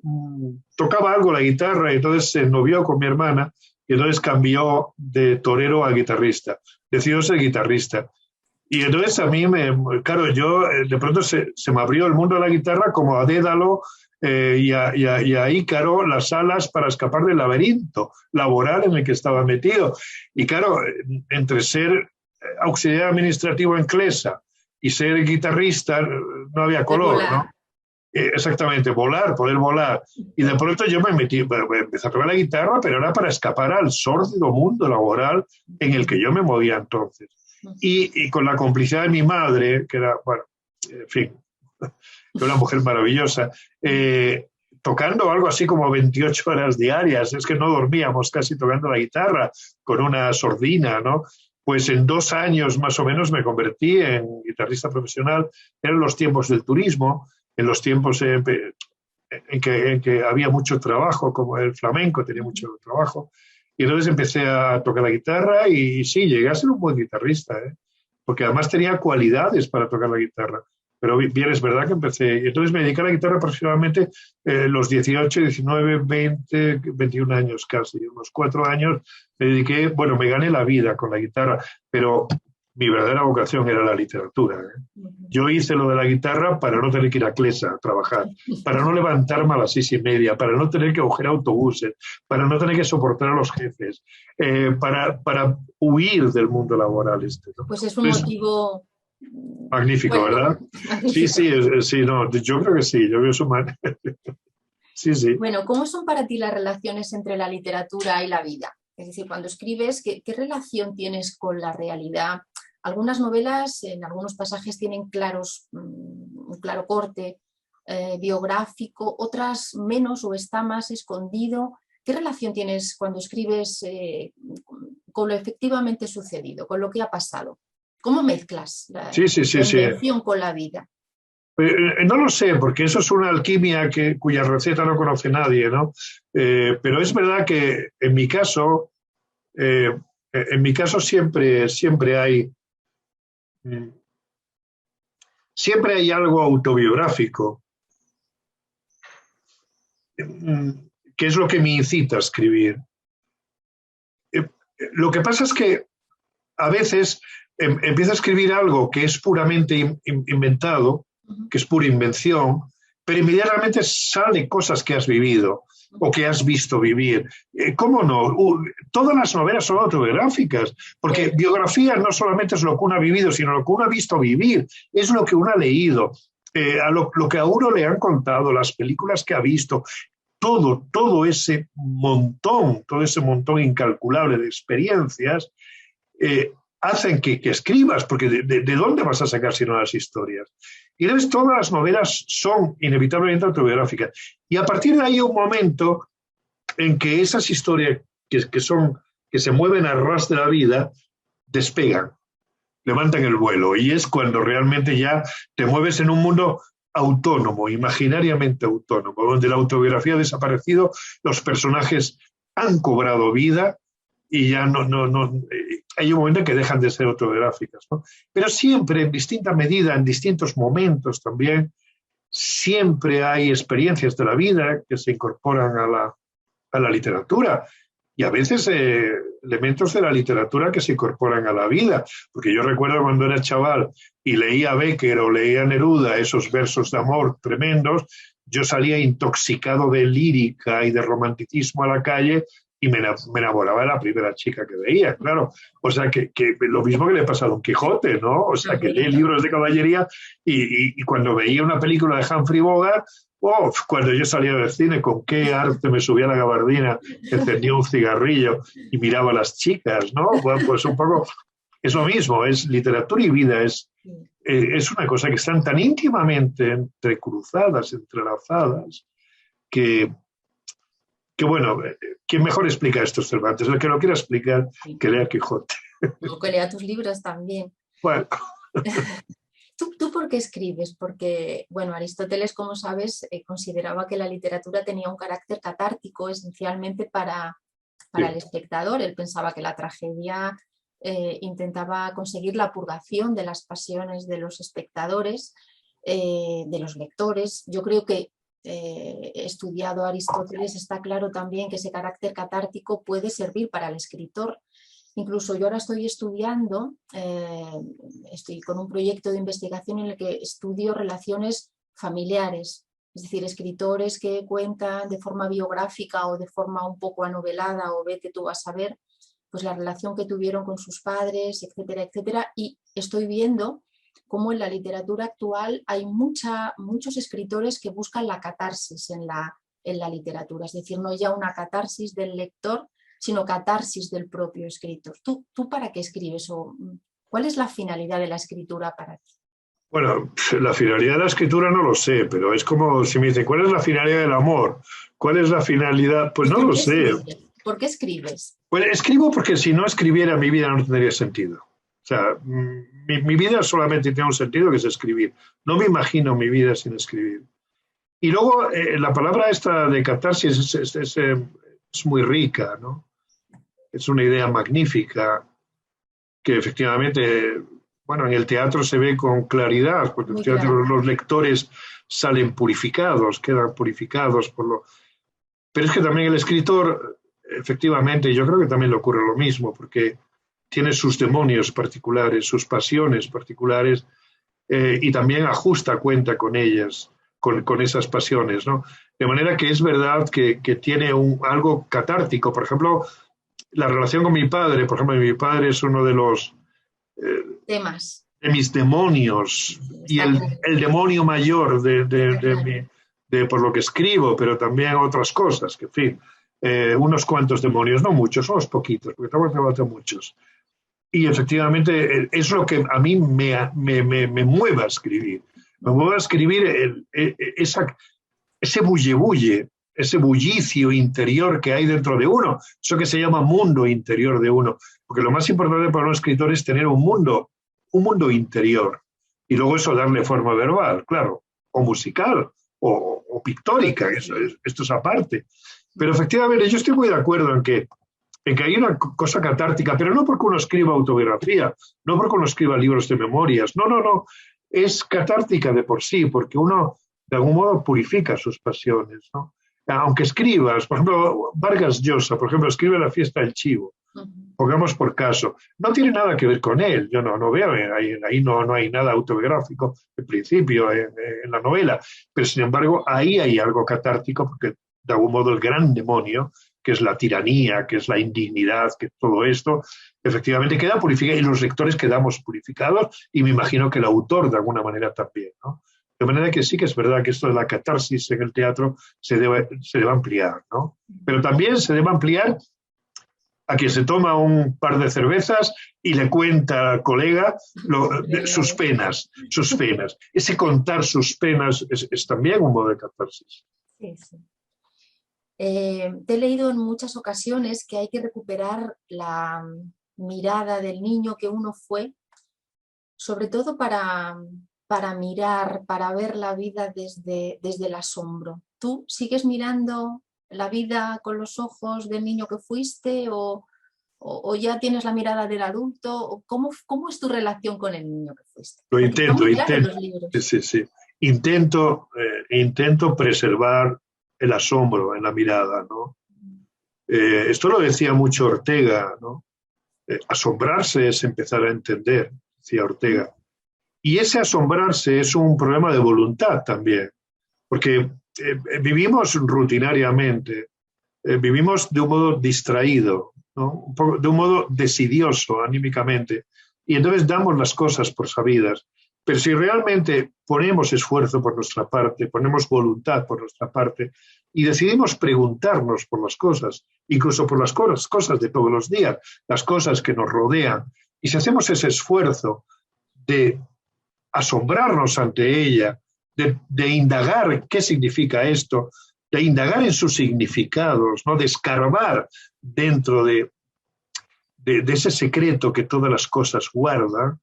Speaker 2: tocaba algo la guitarra, y entonces se novió con mi hermana, y entonces cambió de torero a guitarrista. Decidió ser guitarrista. Y entonces a mí, claro, yo de pronto se me abrió el mundo de la guitarra como a Dédalo y a Ícaro las alas para escapar del laberinto laboral en el que estaba metido. Y claro, entre ser auxiliar administrativo en Clesa y ser guitarrista no había color, ¿no? Exactamente, poder volar. Y de pronto yo me metí, empecé a tocar la guitarra, pero era para escapar al sórdido mundo laboral en el que yo me movía entonces. Y con la complicidad de mi madre, que era, bueno, en fin, una mujer maravillosa, tocando algo así como 28 horas diarias, es que no dormíamos casi tocando la guitarra con una sordina, ¿no? Pues en 2 años más o menos me convertí en guitarrista profesional. Eran los tiempos del turismo, en los tiempos en que había mucho trabajo, como el flamenco tenía mucho trabajo. Y entonces empecé a tocar la guitarra y sí, llegué a ser un buen guitarrista, ¿eh? Porque además tenía cualidades para tocar la guitarra. Pero bien, es verdad que empecé. Entonces me dediqué a la guitarra aproximadamente los 18, 19, 20, 21 años casi. Unos 4 años me dediqué, bueno, me gané la vida con la guitarra, pero mi verdadera vocación era la literatura, ¿eh? Yo hice lo de la guitarra para no tener que ir a Clesa a trabajar, para no levantarme a las 6:30, para no tener que coger autobuses, para no tener que soportar a los jefes, para huir del mundo laboral este, ¿no?
Speaker 1: Pues es un motivo...
Speaker 2: Magnífico, bueno, ¿verdad? Magnífico. Sí, sí, no, yo creo que sí, yo creo que es humano. Sí, sí.
Speaker 1: Bueno, ¿cómo son para ti las relaciones entre la literatura y la vida? Es decir, cuando escribes, ¿qué relación tienes con la realidad? Algunas novelas, en algunos pasajes, tienen un claro corte biográfico, otras menos o está más escondido. ¿Qué relación tienes cuando escribes con lo efectivamente sucedido, con lo que ha pasado? ¿Cómo mezclas la invención con la vida?
Speaker 2: No lo sé, porque eso es una alquimia cuya receta no conoce nadie, ¿no? Pero es verdad que en mi caso siempre hay algo autobiográfico, que es lo que me incita a escribir. Lo que pasa es que a veces empiezo a escribir algo que es puramente inventado, que es pura invención, pero inmediatamente salen cosas que has vivido o que has visto vivir. ¿Cómo no? Todas las novelas son autobiográficas, porque biografía no solamente es lo que uno ha vivido, sino lo que uno ha visto vivir, es lo que uno ha leído, lo que a uno le han contado, las películas que ha visto, todo ese montón incalculable de experiencias, hacen que escribas, porque ¿de dónde vas a sacar si no las historias? Y entonces todas las novelas son inevitablemente autobiográficas. Y a partir de ahí hay un momento en que esas historias que se mueven a ras de la vida despegan, levantan el vuelo, y es cuando realmente ya te mueves en un mundo autónomo, imaginariamente autónomo, donde la autobiografía ha desaparecido, los personajes han cobrado vida y ya no hay un momento en que dejan de ser autobiográficas, ¿no? Pero siempre, en distinta medida, en distintos momentos también, siempre hay experiencias de la vida que se incorporan a la literatura, y a veces elementos de la literatura que se incorporan a la vida, porque yo recuerdo cuando era chaval y leía Bécquer o leía Neruda, esos versos de amor tremendos, yo salía intoxicado de lírica y de romanticismo a la calle y me enamoraba de la primera chica que veía, claro. O sea, que lo mismo que le pasa a Don Quijote, ¿no? O sea, que lee libros de caballería y cuando veía una película de Humphrey Bogart, cuando yo salía del cine, con qué arte me subía a la gabardina, encendía un cigarrillo y miraba a las chicas, ¿no? Bueno, pues un poco es lo mismo, es literatura y vida, es una cosa que están tan íntimamente entrecruzadas, entrelazadas, que bueno, ¿quién mejor explica esto, Cervantes? El que lo quiera explicar, que lea Quijote.
Speaker 1: O que lea tus libros también.
Speaker 2: Bueno.
Speaker 1: ¿Tú por qué escribes? Porque, bueno, Aristóteles, como sabes, consideraba que la literatura tenía un carácter catártico esencialmente para el espectador. Él pensaba que la tragedia intentaba conseguir la purgación de las pasiones de los espectadores, de los lectores. Yo creo que he estudiado a Aristóteles, está claro también que ese carácter catártico puede servir para el escritor. Incluso yo ahora estoy estudiando, estoy con un proyecto de investigación en el que estudio relaciones familiares, es decir, escritores que cuentan de forma biográfica o de forma un poco anovelada o vete tú a saber, pues la relación que tuvieron con sus padres, etcétera, etcétera, y estoy viendo cómo en la literatura actual hay muchos escritores que buscan la catarsis en la literatura, es decir, no ya una catarsis del lector, sino catarsis del propio escritor. ¿Tú para qué escribes? ¿Cuál es la finalidad de la escritura para ti?
Speaker 2: Bueno, la finalidad de la escritura no lo sé, pero es como si me dicen, ¿cuál es la finalidad del amor? ¿Cuál es la finalidad? Pues
Speaker 1: ¿Y
Speaker 2: no
Speaker 1: por
Speaker 2: lo
Speaker 1: qué
Speaker 2: sé.
Speaker 1: escribes? ¿Por qué escribes?
Speaker 2: Pues escribo porque si no escribiera mi vida no tendría sentido. O sea, mi vida solamente tiene un sentido que es escribir. No me imagino mi vida sin escribir. Y luego la palabra esta de catarsis es muy rica, ¿no? Es una idea magnífica que efectivamente, bueno, en el teatro se ve con claridad, porque
Speaker 1: Muy
Speaker 2: efectivamente
Speaker 1: claro.
Speaker 2: los lectores salen purificados, quedan purificados por lo... Pero es que también el escritor, efectivamente, yo creo que también le ocurre lo mismo, porque tiene sus demonios particulares, sus pasiones particulares, y también ajusta cuenta con ellas, con esas pasiones, ¿no? De manera que es verdad que tiene algo catártico. Por ejemplo, la relación con mi padre, por ejemplo, mi padre es uno
Speaker 1: Temas.
Speaker 2: de mis demonios
Speaker 1: Sí,
Speaker 2: y
Speaker 1: está claro.
Speaker 2: el demonio mayor
Speaker 1: Está claro.
Speaker 2: por lo que escribo, pero también otras cosas, que en fin, unos cuantos demonios, no muchos, son los poquitos, porque estamos trabajando muchos. Y efectivamente es lo que a mí me mueve a escribir. Me mueve a escribir ese bulle, ese bullicio interior que hay dentro de uno, eso que se llama mundo interior de uno. Porque lo más importante para un escritor es tener un mundo interior. Y luego eso darle forma verbal, claro, o musical, o pictórica, esto es aparte. Pero efectivamente yo estoy muy de acuerdo en que hay una cosa catártica, pero no porque uno escriba autobiografía, no porque uno escriba libros de memorias, no, no, no, es catártica de por sí, porque uno de algún modo purifica sus pasiones, ¿no? Aunque escribas, por ejemplo, Vargas Llosa, por ejemplo, escribe La fiesta del chivo, pongamos por caso, no tiene nada que ver con él, yo no veo, ahí no hay nada autobiográfico, en principio, en la novela, pero sin embargo ahí hay algo catártico, porque de algún modo el gran demonio, que es la tiranía, que es la indignidad, que es todo esto, efectivamente queda purificado y los lectores quedamos purificados y me imagino que el autor de alguna manera también, ¿no? De manera que sí que es verdad que esto de la catarsis en el teatro se debe ampliar, ¿no? Pero también se debe ampliar a quien se toma un par de cervezas y le cuenta al colega sus penas. Ese contar sus penas es también un modo de catarsis.
Speaker 1: Sí, sí. Te he leído en muchas ocasiones que hay que recuperar la mirada del niño que uno fue, sobre todo para mirar, para ver la vida desde el asombro. ¿Tú sigues mirando la vida con los ojos del niño que fuiste o ya tienes la mirada del adulto? ¿Cómo es tu relación con el niño que fuiste?
Speaker 2: Lo
Speaker 1: Porque está
Speaker 2: intento,
Speaker 1: muy claro en los libros.
Speaker 2: sí. Intento preservar el asombro en la mirada, ¿no? Esto lo decía mucho Ortega, ¿no? Asombrarse es empezar a entender, decía Ortega. Y ese asombrarse es un problema de voluntad también, porque vivimos rutinariamente, vivimos de un modo distraído, ¿no? De un modo desidioso anímicamente, y entonces damos las cosas por sabidas. Pero si realmente ponemos esfuerzo por nuestra parte, ponemos voluntad por nuestra parte y decidimos preguntarnos por las cosas, incluso por las cosas de todos los días, las cosas que nos rodean, y si hacemos ese esfuerzo de asombrarnos ante ella, de indagar qué significa esto, de indagar en sus significados, ¿no? De escarbar dentro de ese secreto que todas las cosas guardan,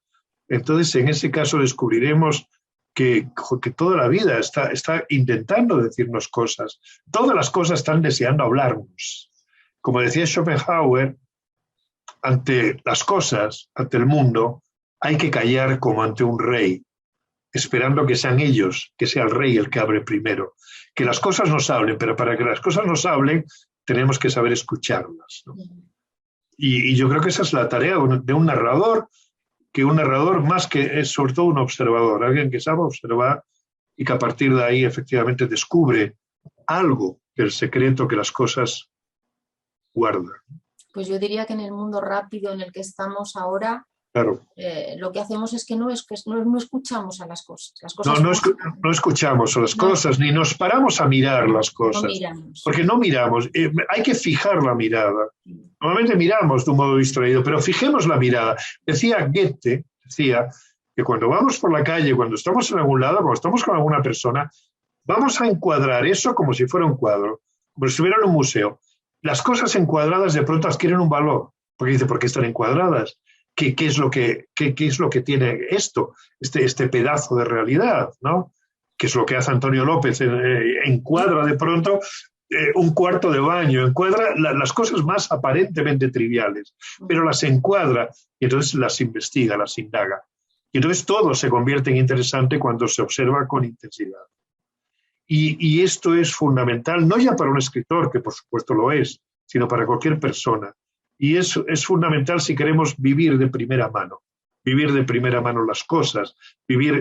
Speaker 2: entonces en ese caso descubriremos que toda la vida está intentando decirnos cosas. Todas las cosas están deseando hablarnos. Como decía Schopenhauer, ante las cosas, ante el mundo, hay que callar como ante un rey, esperando que sean ellos, que sea el rey el que hable primero. Que las cosas nos hablen, pero para que las cosas nos hablen, tenemos que saber escucharlas, ¿no? Y yo creo que esa es la tarea de un narrador, que un narrador más que es sobre todo un observador, alguien que sabe observar y que a partir de ahí efectivamente descubre algo del secreto que las cosas guardan.
Speaker 1: Pues yo diría que en el mundo rápido en el que estamos ahora,
Speaker 2: Claro.
Speaker 1: Lo que hacemos es que no escuchamos a las cosas.
Speaker 2: No escuchamos a las cosas, ni nos paramos a mirar las cosas.
Speaker 1: No miramos.
Speaker 2: Porque no miramos, hay que fijar la mirada. Normalmente miramos de un modo distraído, pero fijemos la mirada. Decía Goethe, que cuando vamos por la calle, cuando estamos en algún lado, cuando estamos con alguna persona, vamos a encuadrar eso como si fuera un cuadro, como si estuviera en un museo. Las cosas encuadradas de pronto adquieren un valor, porque dice, ¿por qué están encuadradas? ¿Qué es lo que tiene esto, este pedazo de realidad, ¿no? Que es lo que hace Antonio López, encuadra de pronto un cuarto de baño, encuadra las cosas más aparentemente triviales, pero las encuadra y entonces las investiga, las indaga. Y entonces todo se convierte en interesante cuando se observa con intensidad. Y esto es fundamental, no ya para un escritor, que por supuesto lo es, sino para cualquier persona. Y es fundamental si queremos vivir de primera mano las cosas,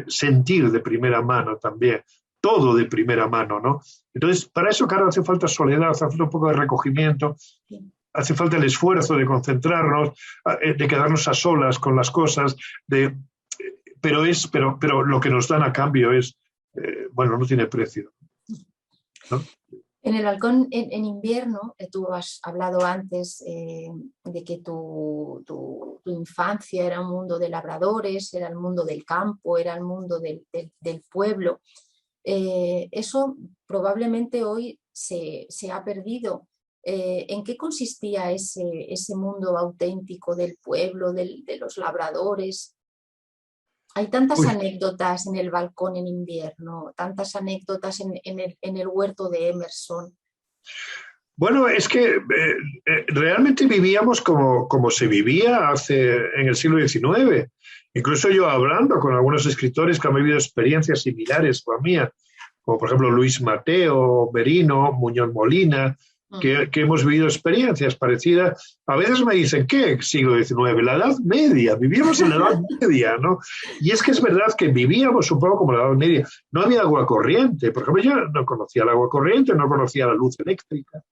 Speaker 2: sentir de primera mano también, todo de primera mano, ¿no? Entonces, para eso, claro, hace falta soledad, hace falta un poco de recogimiento, hace falta el esfuerzo de concentrarnos, de quedarnos a solas con las cosas, pero lo que nos dan a cambio es, bueno, no tiene precio, ¿no?
Speaker 1: En el balcón en invierno, tú has hablado antes de que tu infancia era un mundo de labradores, era el mundo del campo, era el mundo del pueblo. Eso probablemente hoy se ha perdido. ¿En qué consistía ese mundo auténtico del pueblo, de los labradores? Hay tantas anécdotas en el balcón en invierno, tantas anécdotas en el huerto de Emerson.
Speaker 2: Bueno, es que realmente vivíamos como se vivía en el siglo XIX. Incluso yo hablando con algunos escritores que han vivido experiencias similares a la mía, como por ejemplo Luis Mateo, Merino, Muñoz Molina, que hemos vivido experiencias parecidas. A veces me dicen, ¿qué siglo XIX? La Edad Media, vivíamos en la Edad Media, ¿no? Y es que es verdad que vivíamos un poco como la Edad Media. No había agua corriente, por ejemplo, yo no conocía el agua corriente, no conocía la luz eléctrica,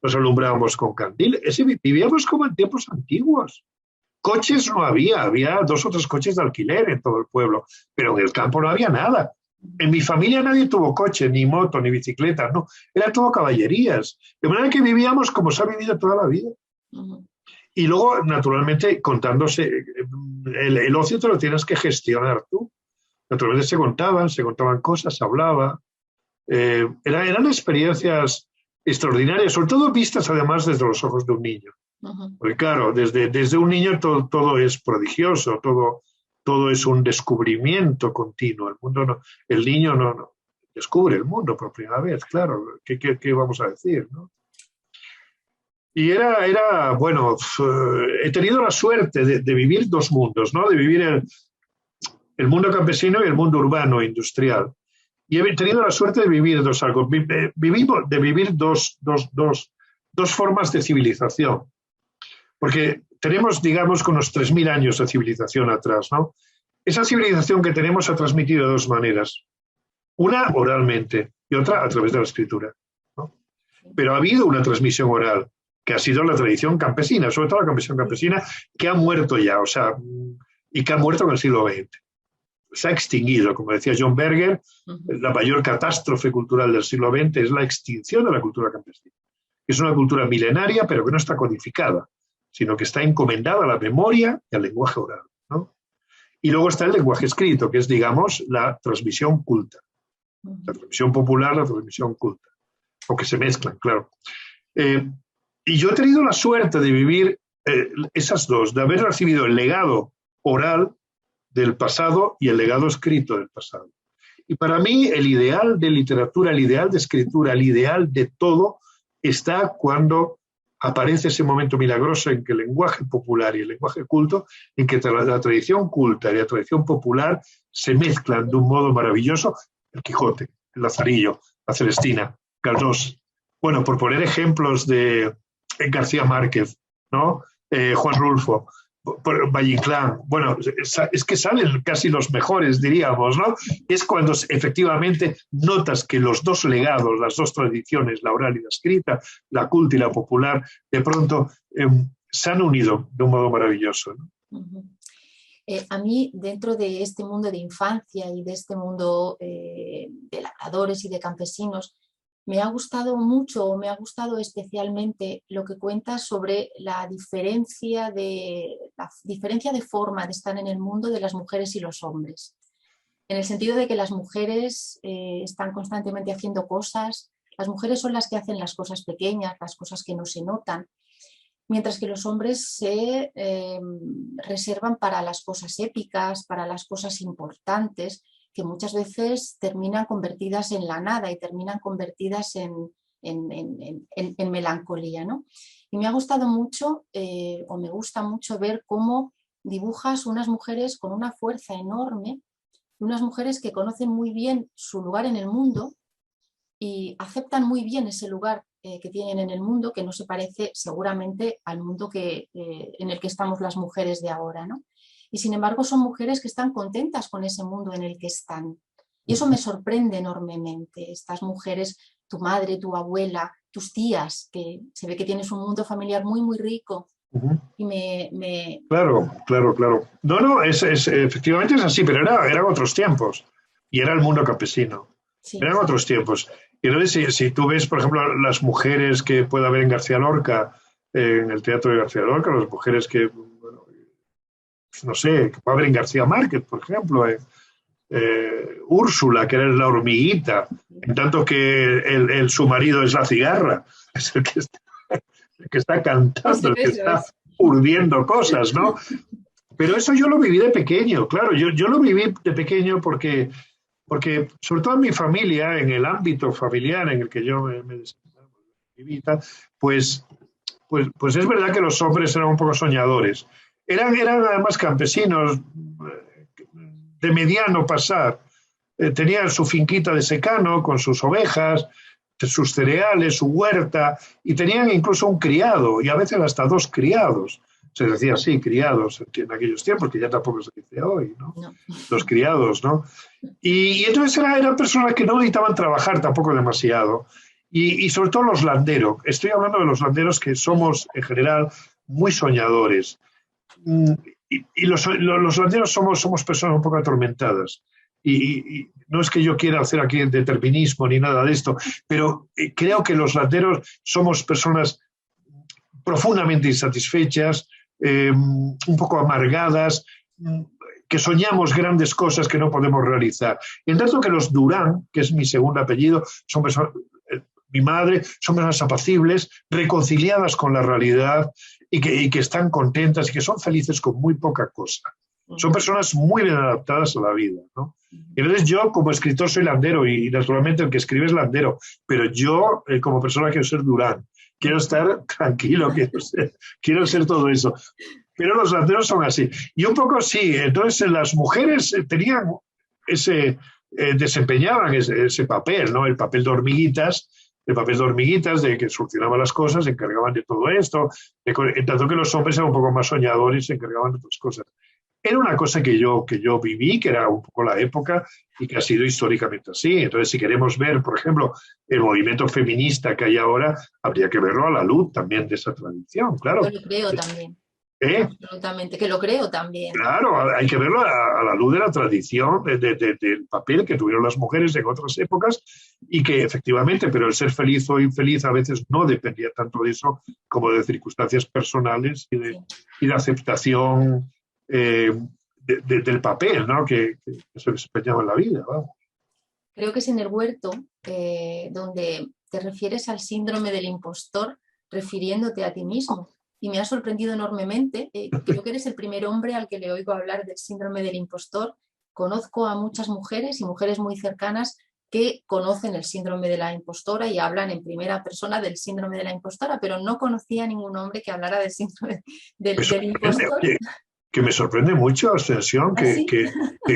Speaker 2: nos alumbrábamos con candil, vivíamos como en tiempos antiguos. Coches no había 2 o 3 coches de alquiler en todo el pueblo, pero en el campo no había nada. En mi familia nadie tuvo coche, ni moto, ni bicicleta, no, era todo caballerías. De manera que vivíamos como se ha vivido toda la vida. Y luego, naturalmente, contándose, el ocio te lo tienes que gestionar tú. Naturalmente se contaban cosas, se hablaba. Eran experiencias extraordinarias, sobre todo vistas además desde los ojos de un niño. Porque claro, desde un niño todo es prodigioso, todo es un descubrimiento continuo. El niño no descubre el mundo por primera vez, claro. ¿Qué vamos a decir, no? Y bueno, he tenido la suerte de vivir 2 mundos, ¿no? De vivir el mundo campesino y el mundo urbano, industrial. Y he tenido la suerte de vivir dos formas de civilización. Porque tenemos, digamos, unos 3.000 años de civilización atrás, ¿no? Esa civilización que tenemos se ha transmitido de 2 maneras. Una oralmente y otra a través de la escritura, ¿no? Pero ha habido una transmisión oral, que ha sido la tradición campesina, sobre todo la campesina, que ha muerto ya, o sea, y que ha muerto en el siglo XX. Se ha extinguido, como decía John Berger, la mayor catástrofe cultural del siglo XX es la extinción de la cultura campesina. Es una cultura milenaria, pero que no está codificada, sino que está encomendada a la memoria y al lenguaje oral, ¿no? Y luego está el lenguaje escrito, que es, digamos, la transmisión culta. La transmisión popular, la transmisión culta. O que se mezclan, claro. Y yo he tenido la suerte de vivir esas dos, de haber recibido el legado oral del pasado y el legado escrito del pasado. Y para mí el ideal de literatura, el ideal de escritura, el ideal de todo está cuando aparece ese momento milagroso en que el lenguaje popular y el lenguaje culto, en que la tradición culta y la tradición popular se mezclan de un modo maravilloso. El Quijote, el Lazarillo, la Celestina, Galdós. Bueno, por poner ejemplos de García Márquez, ¿no? Juan Rulfo, Valle Inclán. Bueno, es que salen casi los mejores, diríamos, ¿no? Es cuando efectivamente notas que los 2 legados, las 2 tradiciones, la oral y la escrita, la culta y la popular, de pronto se han unido de un modo maravilloso, ¿no?
Speaker 1: A mí, dentro de este mundo de infancia y de este mundo de labradores y de campesinos, me ha gustado mucho, me ha gustado especialmente lo que cuentas sobre la diferencia de la diferencia de forma de estar en el mundo de las mujeres y los hombres. En el sentido de que las mujeres están constantemente haciendo cosas, las mujeres son las que hacen las cosas pequeñas, las cosas que no se notan, mientras que los hombres se reservan para las cosas épicas, para las cosas importantes, que muchas veces terminan convertidas en la nada y terminan convertidas en melancolía, ¿no? Y me ha gustado mucho, o me gusta mucho ver cómo dibujas unas mujeres con una fuerza enorme, unas mujeres que conocen muy bien su lugar en el mundo y aceptan muy bien ese lugar que tienen en el mundo, que no se parece seguramente al mundo en el que estamos las mujeres de ahora, ¿no? Y sin embargo son mujeres que están contentas con ese mundo en el que están. Y eso me sorprende enormemente. Estas mujeres, tu madre, tu abuela, tus tías, que se ve que tienes un mundo familiar muy, muy rico. Y
Speaker 2: Claro, claro, claro. No, efectivamente es así, pero eran otros tiempos. Y era el mundo campesino.
Speaker 1: Sí.
Speaker 2: Eran otros tiempos. Y entonces, si tú ves, por ejemplo, las mujeres que puede haber en García Lorca, en el teatro de García Lorca, las mujeres que, bueno, no sé, que puede haber en García Márquez, por ejemplo, Úrsula, que era la hormiguita, en tanto que su marido es la cigarra, es el que está cantando, el que está urdiendo cosas, ¿no? Pero eso yo lo viví de pequeño, claro, yo lo viví de pequeño porque sobre todo en mi familia, en el ámbito familiar en el que yo me desenvolví, pues es verdad que los hombres eran un poco soñadores. Eran además campesinos de mediano pasar. Tenían su finquita de secano con sus ovejas, sus cereales, su huerta, y tenían incluso un criado, y a veces hasta 2 criados. Se decía así, criados, en aquellos tiempos, que ya tampoco se dice hoy, ¿no?
Speaker 1: No.
Speaker 2: Los criados, ¿no? Y entonces eran personas que no necesitaban trabajar tampoco demasiado. Y sobre todo los landeros. Estoy hablando de los landeros que somos, en general, muy soñadores. Y los landeros somos personas un poco atormentadas. Y no es que yo quiera hacer aquí el determinismo ni nada de esto, pero creo que los landeros somos personas profundamente insatisfechas, un poco amargadas, que soñamos grandes cosas que no podemos realizar. En tanto que los Durán, que es mi segundo apellido, son personas, mi madre, son personas apacibles, reconciliadas con la realidad y que están contentas y que son felices con muy poca cosa. Son personas muy bien adaptadas a la vida, ¿no? Y entonces yo, como escritor, soy landero y naturalmente el que escribe es landero, pero yo, como persona, quiero ser Durán. Quiero estar tranquilo, quiero ser todo eso. Pero los landeros son así. Y un poco sí, entonces las mujeres tenían desempeñaban ese papel, ¿no? El papel de hormiguitas, de que solucionaban las cosas, se encargaban de todo esto, en tanto que los hombres eran un poco más soñadores y se encargaban de otras cosas. Era una cosa que yo viví, que era un poco la época y que ha sido históricamente así. Entonces, si queremos ver, por ejemplo, el movimiento feminista que hay ahora, habría que verlo a la luz también de esa tradición, claro.
Speaker 1: Yo lo creo también. Absolutamente, que lo creo también.
Speaker 2: Claro, hay que verlo a la luz de la tradición, del papel que tuvieron las mujeres en otras épocas y que efectivamente, pero el ser feliz o infeliz a veces no dependía tanto de eso como de circunstancias personales y de aceptación del papel, ¿no? que se desempeñaba en la vida. Vamos.
Speaker 1: Creo que es en el huerto donde te refieres al síndrome del impostor refiriéndote a ti mismo. Y me ha sorprendido enormemente. Creo que eres el primer hombre al que le oigo hablar del síndrome del impostor. Conozco a muchas mujeres y mujeres muy cercanas que conocen el síndrome de la impostora y hablan en primera persona del síndrome de la impostora, pero no conocía a ningún hombre que hablara del síndrome del impostor.
Speaker 2: Que me sorprende mucho, Ascensión, que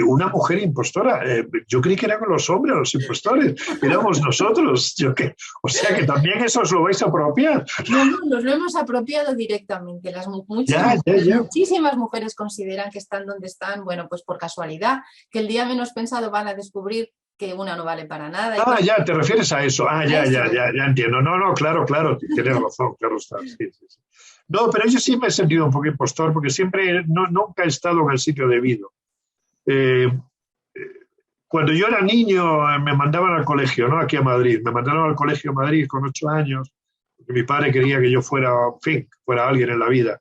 Speaker 2: una mujer impostora. Yo creí que eran los hombres los impostores, éramos nosotros. O sea que también eso os lo vais a apropiar.
Speaker 1: No, nos lo hemos apropiado directamente. Muchísimas mujeres consideran que están donde están, bueno, pues por casualidad, que el día menos pensado van a descubrir que una no vale para nada.
Speaker 2: Ya, te refieres a eso. Ya entiendo. No, claro, tienes razón, claro está. Sí. No, pero yo sí me he sentido un poco impostor porque nunca he estado en el sitio debido. Cuando yo era niño me mandaban al colegio, ¿no? Aquí a Madrid. Me mandaron al colegio a Madrid con 8 años porque mi padre quería que yo fuera alguien en la vida.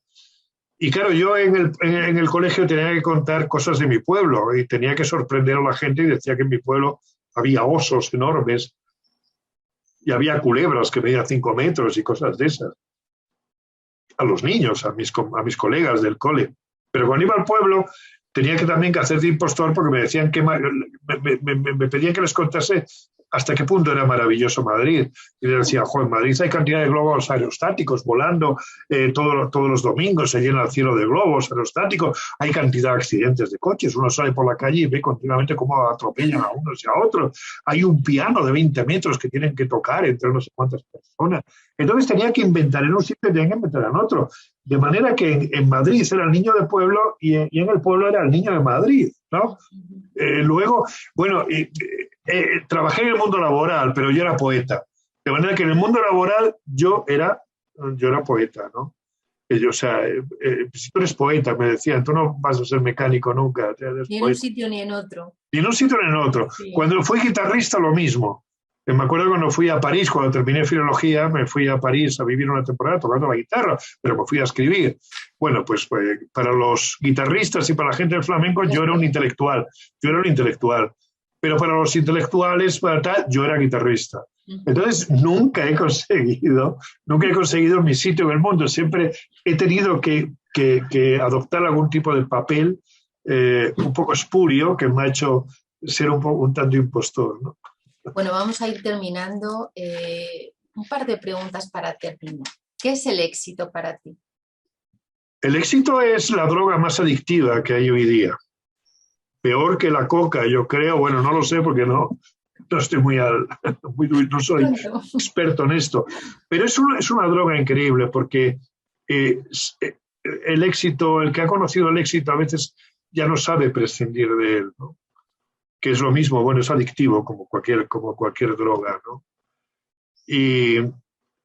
Speaker 2: Y claro, yo en el colegio tenía que contar cosas de mi pueblo y tenía que sorprender a la gente y decía que en mi pueblo había osos enormes y había culebras que medían 5 metros y cosas de esas. A los niños, a mis colegas del cole. Pero cuando iba al pueblo tenía que también que hacer de impostor porque me decían que me pedían que les contase hasta qué punto era maravilloso Madrid. Y les decía, en Madrid hay cantidad de globos aerostáticos volando todos los domingos, se llena el cielo de globos aerostáticos, hay cantidad de accidentes de coches, uno sale por la calle y ve continuamente cómo atropellan a unos y a otros. Hay un piano de 20 metros que tienen que tocar entre no sé cuántas personas. Entonces tenía que inventar en un sitio y tenía que inventar en otro. De manera que en Madrid era el niño de pueblo y en el pueblo era el niño de Madrid, ¿no? Luego, bueno, trabajé en el mundo laboral, pero yo era poeta. De manera que en el mundo laboral yo era poeta, ¿no? O sea, si tú eres poeta, me decían, tú no vas a ser mecánico nunca.
Speaker 1: Ni en un sitio ni en otro.
Speaker 2: Ni en un sitio ni en otro. Sí. Cuando fui guitarrista, lo mismo. Me acuerdo cuando fui a París, cuando terminé filología, me fui a París a vivir una temporada tocando la guitarra, pero me fui a escribir. Bueno, pues para los guitarristas y para la gente del flamenco yo era un intelectual. Pero para los intelectuales, yo era guitarrista. Entonces nunca he conseguido mi sitio en el mundo. Siempre he tenido que adoptar algún tipo de papel un poco espurio que me ha hecho ser un tanto impostor, ¿no?
Speaker 1: Bueno, vamos a ir terminando. Un par de preguntas para terminar. ¿Qué es el éxito para ti?
Speaker 2: El éxito es la droga más adictiva que hay hoy día. Peor que la coca, yo creo. Bueno, no lo sé porque no estoy no soy experto en esto. Pero es una droga increíble porque el éxito, el que ha conocido el éxito a veces ya no sabe prescindir de él, ¿no? Que es lo mismo, bueno, es adictivo como cualquier droga, ¿no? Y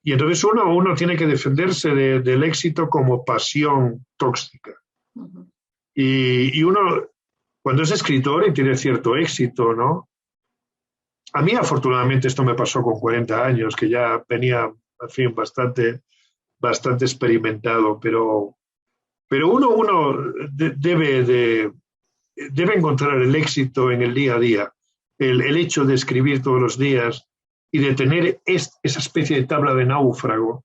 Speaker 2: entonces uno tiene que defenderse del éxito como pasión tóxica. Uh-huh. Y uno, cuando es escritor y tiene cierto éxito, ¿no? A mí, afortunadamente, esto me pasó con 40 años, que ya venía, en fin, bastante experimentado, pero uno debe encontrar el éxito en el día a día, el hecho de escribir todos los días y de tener esa especie de tabla de náufrago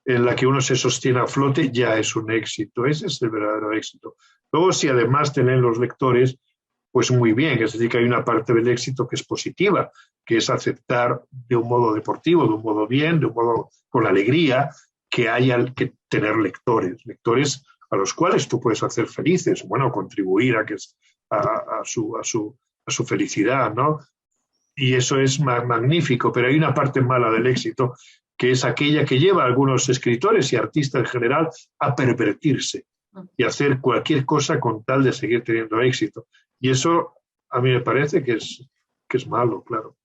Speaker 2: en la que uno se sostiene a flote, ya es un éxito. Ese es el verdadero éxito. Luego, si además tienen los lectores, pues muy bien, es decir, que hay una parte del éxito que es positiva, que es aceptar de un modo deportivo, de un modo bien, de un modo con alegría, que haya que tener lectores a los cuales tú puedes hacer felices, bueno, contribuir a su felicidad, ¿no? Y eso es magnífico, pero hay una parte mala del éxito, que es aquella que lleva a algunos escritores y artistas en general a pervertirse y hacer cualquier cosa con tal de seguir teniendo éxito. Y eso a mí me parece que es malo, claro.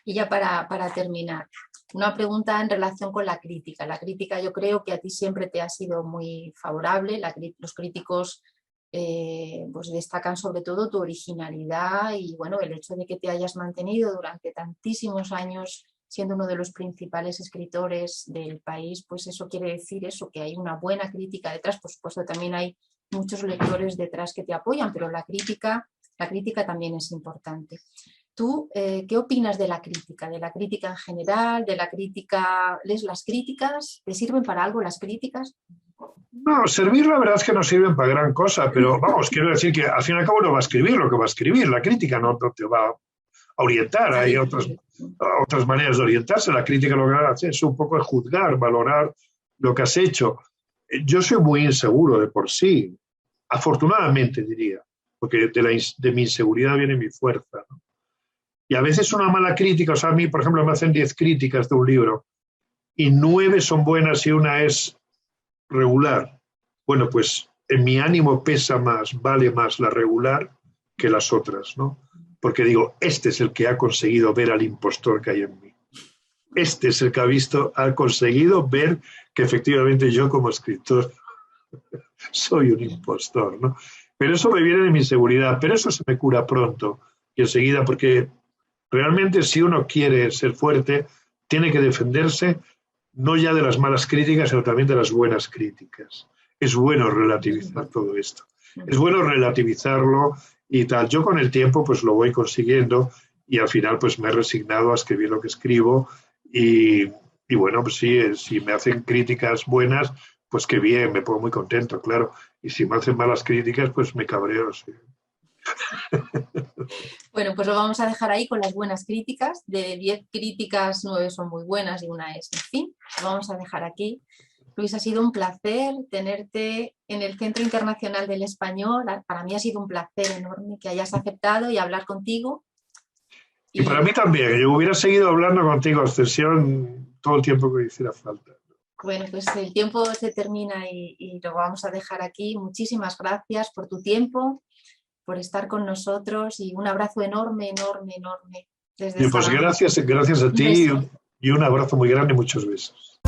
Speaker 1: Y ya para terminar, una pregunta en relación con la crítica. La crítica yo creo que a ti siempre te ha sido muy favorable. Los críticos pues destacan sobre todo tu originalidad y bueno, el hecho de que te hayas mantenido durante tantísimos años siendo uno de los principales escritores del país, pues eso quiere decir eso, que hay una buena crítica detrás. Por supuesto también hay muchos lectores detrás que te apoyan, pero la crítica también es importante. ¿Tú qué opinas de la crítica? ¿De la crítica en general? ¿De la crítica? ¿Lees las críticas? ¿Te sirven para algo las críticas?
Speaker 2: No, servir la verdad es que no sirven para gran cosa, pero vamos, quiero decir que al fin y al cabo no va a escribir lo que va a escribir. La crítica no te va a orientar, hay otras maneras de orientarse. La crítica lo que hace es un poco juzgar, valorar lo que has hecho. Yo soy muy inseguro de por sí, afortunadamente diría, porque de mi inseguridad viene mi fuerza, ¿no? Y a veces una mala crítica, o sea, a mí, por ejemplo, me hacen 10 críticas de un libro y 9 son buenas y una es regular. Bueno, pues en mi ánimo pesa más, vale más la regular que las otras, ¿no? Porque digo, este es el que ha conseguido ver al impostor que hay en mí. Este es el que ha conseguido ver que efectivamente yo como escritor soy un impostor, ¿no? Pero eso me viene de mi seguridad, pero eso se me cura pronto y enseguida, porque realmente si uno quiere ser fuerte, tiene que defenderse no ya de las malas críticas, sino también de las buenas críticas. es bueno relativizar todo esto. Es bueno relativizarlo y tal. Yo con el tiempo pues lo voy consiguiendo y al final pues me he resignado a escribir lo que escribo y bueno, pues sí, si me hacen críticas buenas, pues qué bien, me pongo muy contento, claro. Y si me hacen malas críticas, pues me cabreo, sí.
Speaker 1: Bueno, pues lo vamos a dejar ahí con las buenas críticas. De 10 críticas, 9 son muy buenas y una es, en fin, lo vamos a dejar aquí. Luis, ha sido un placer tenerte en el Centro Internacional del Español. Para mí ha sido un placer enorme que hayas aceptado y hablar contigo.
Speaker 2: Y para mí también, yo hubiera seguido hablando contigo, extensión, todo el tiempo que hiciera falta.
Speaker 1: Bueno, pues el tiempo se termina y lo vamos a dejar aquí. Muchísimas gracias por tu tiempo, por estar con nosotros y un abrazo enorme, enorme, enorme. Desde
Speaker 2: pues gracias a ti y un abrazo muy grande y muchos besos.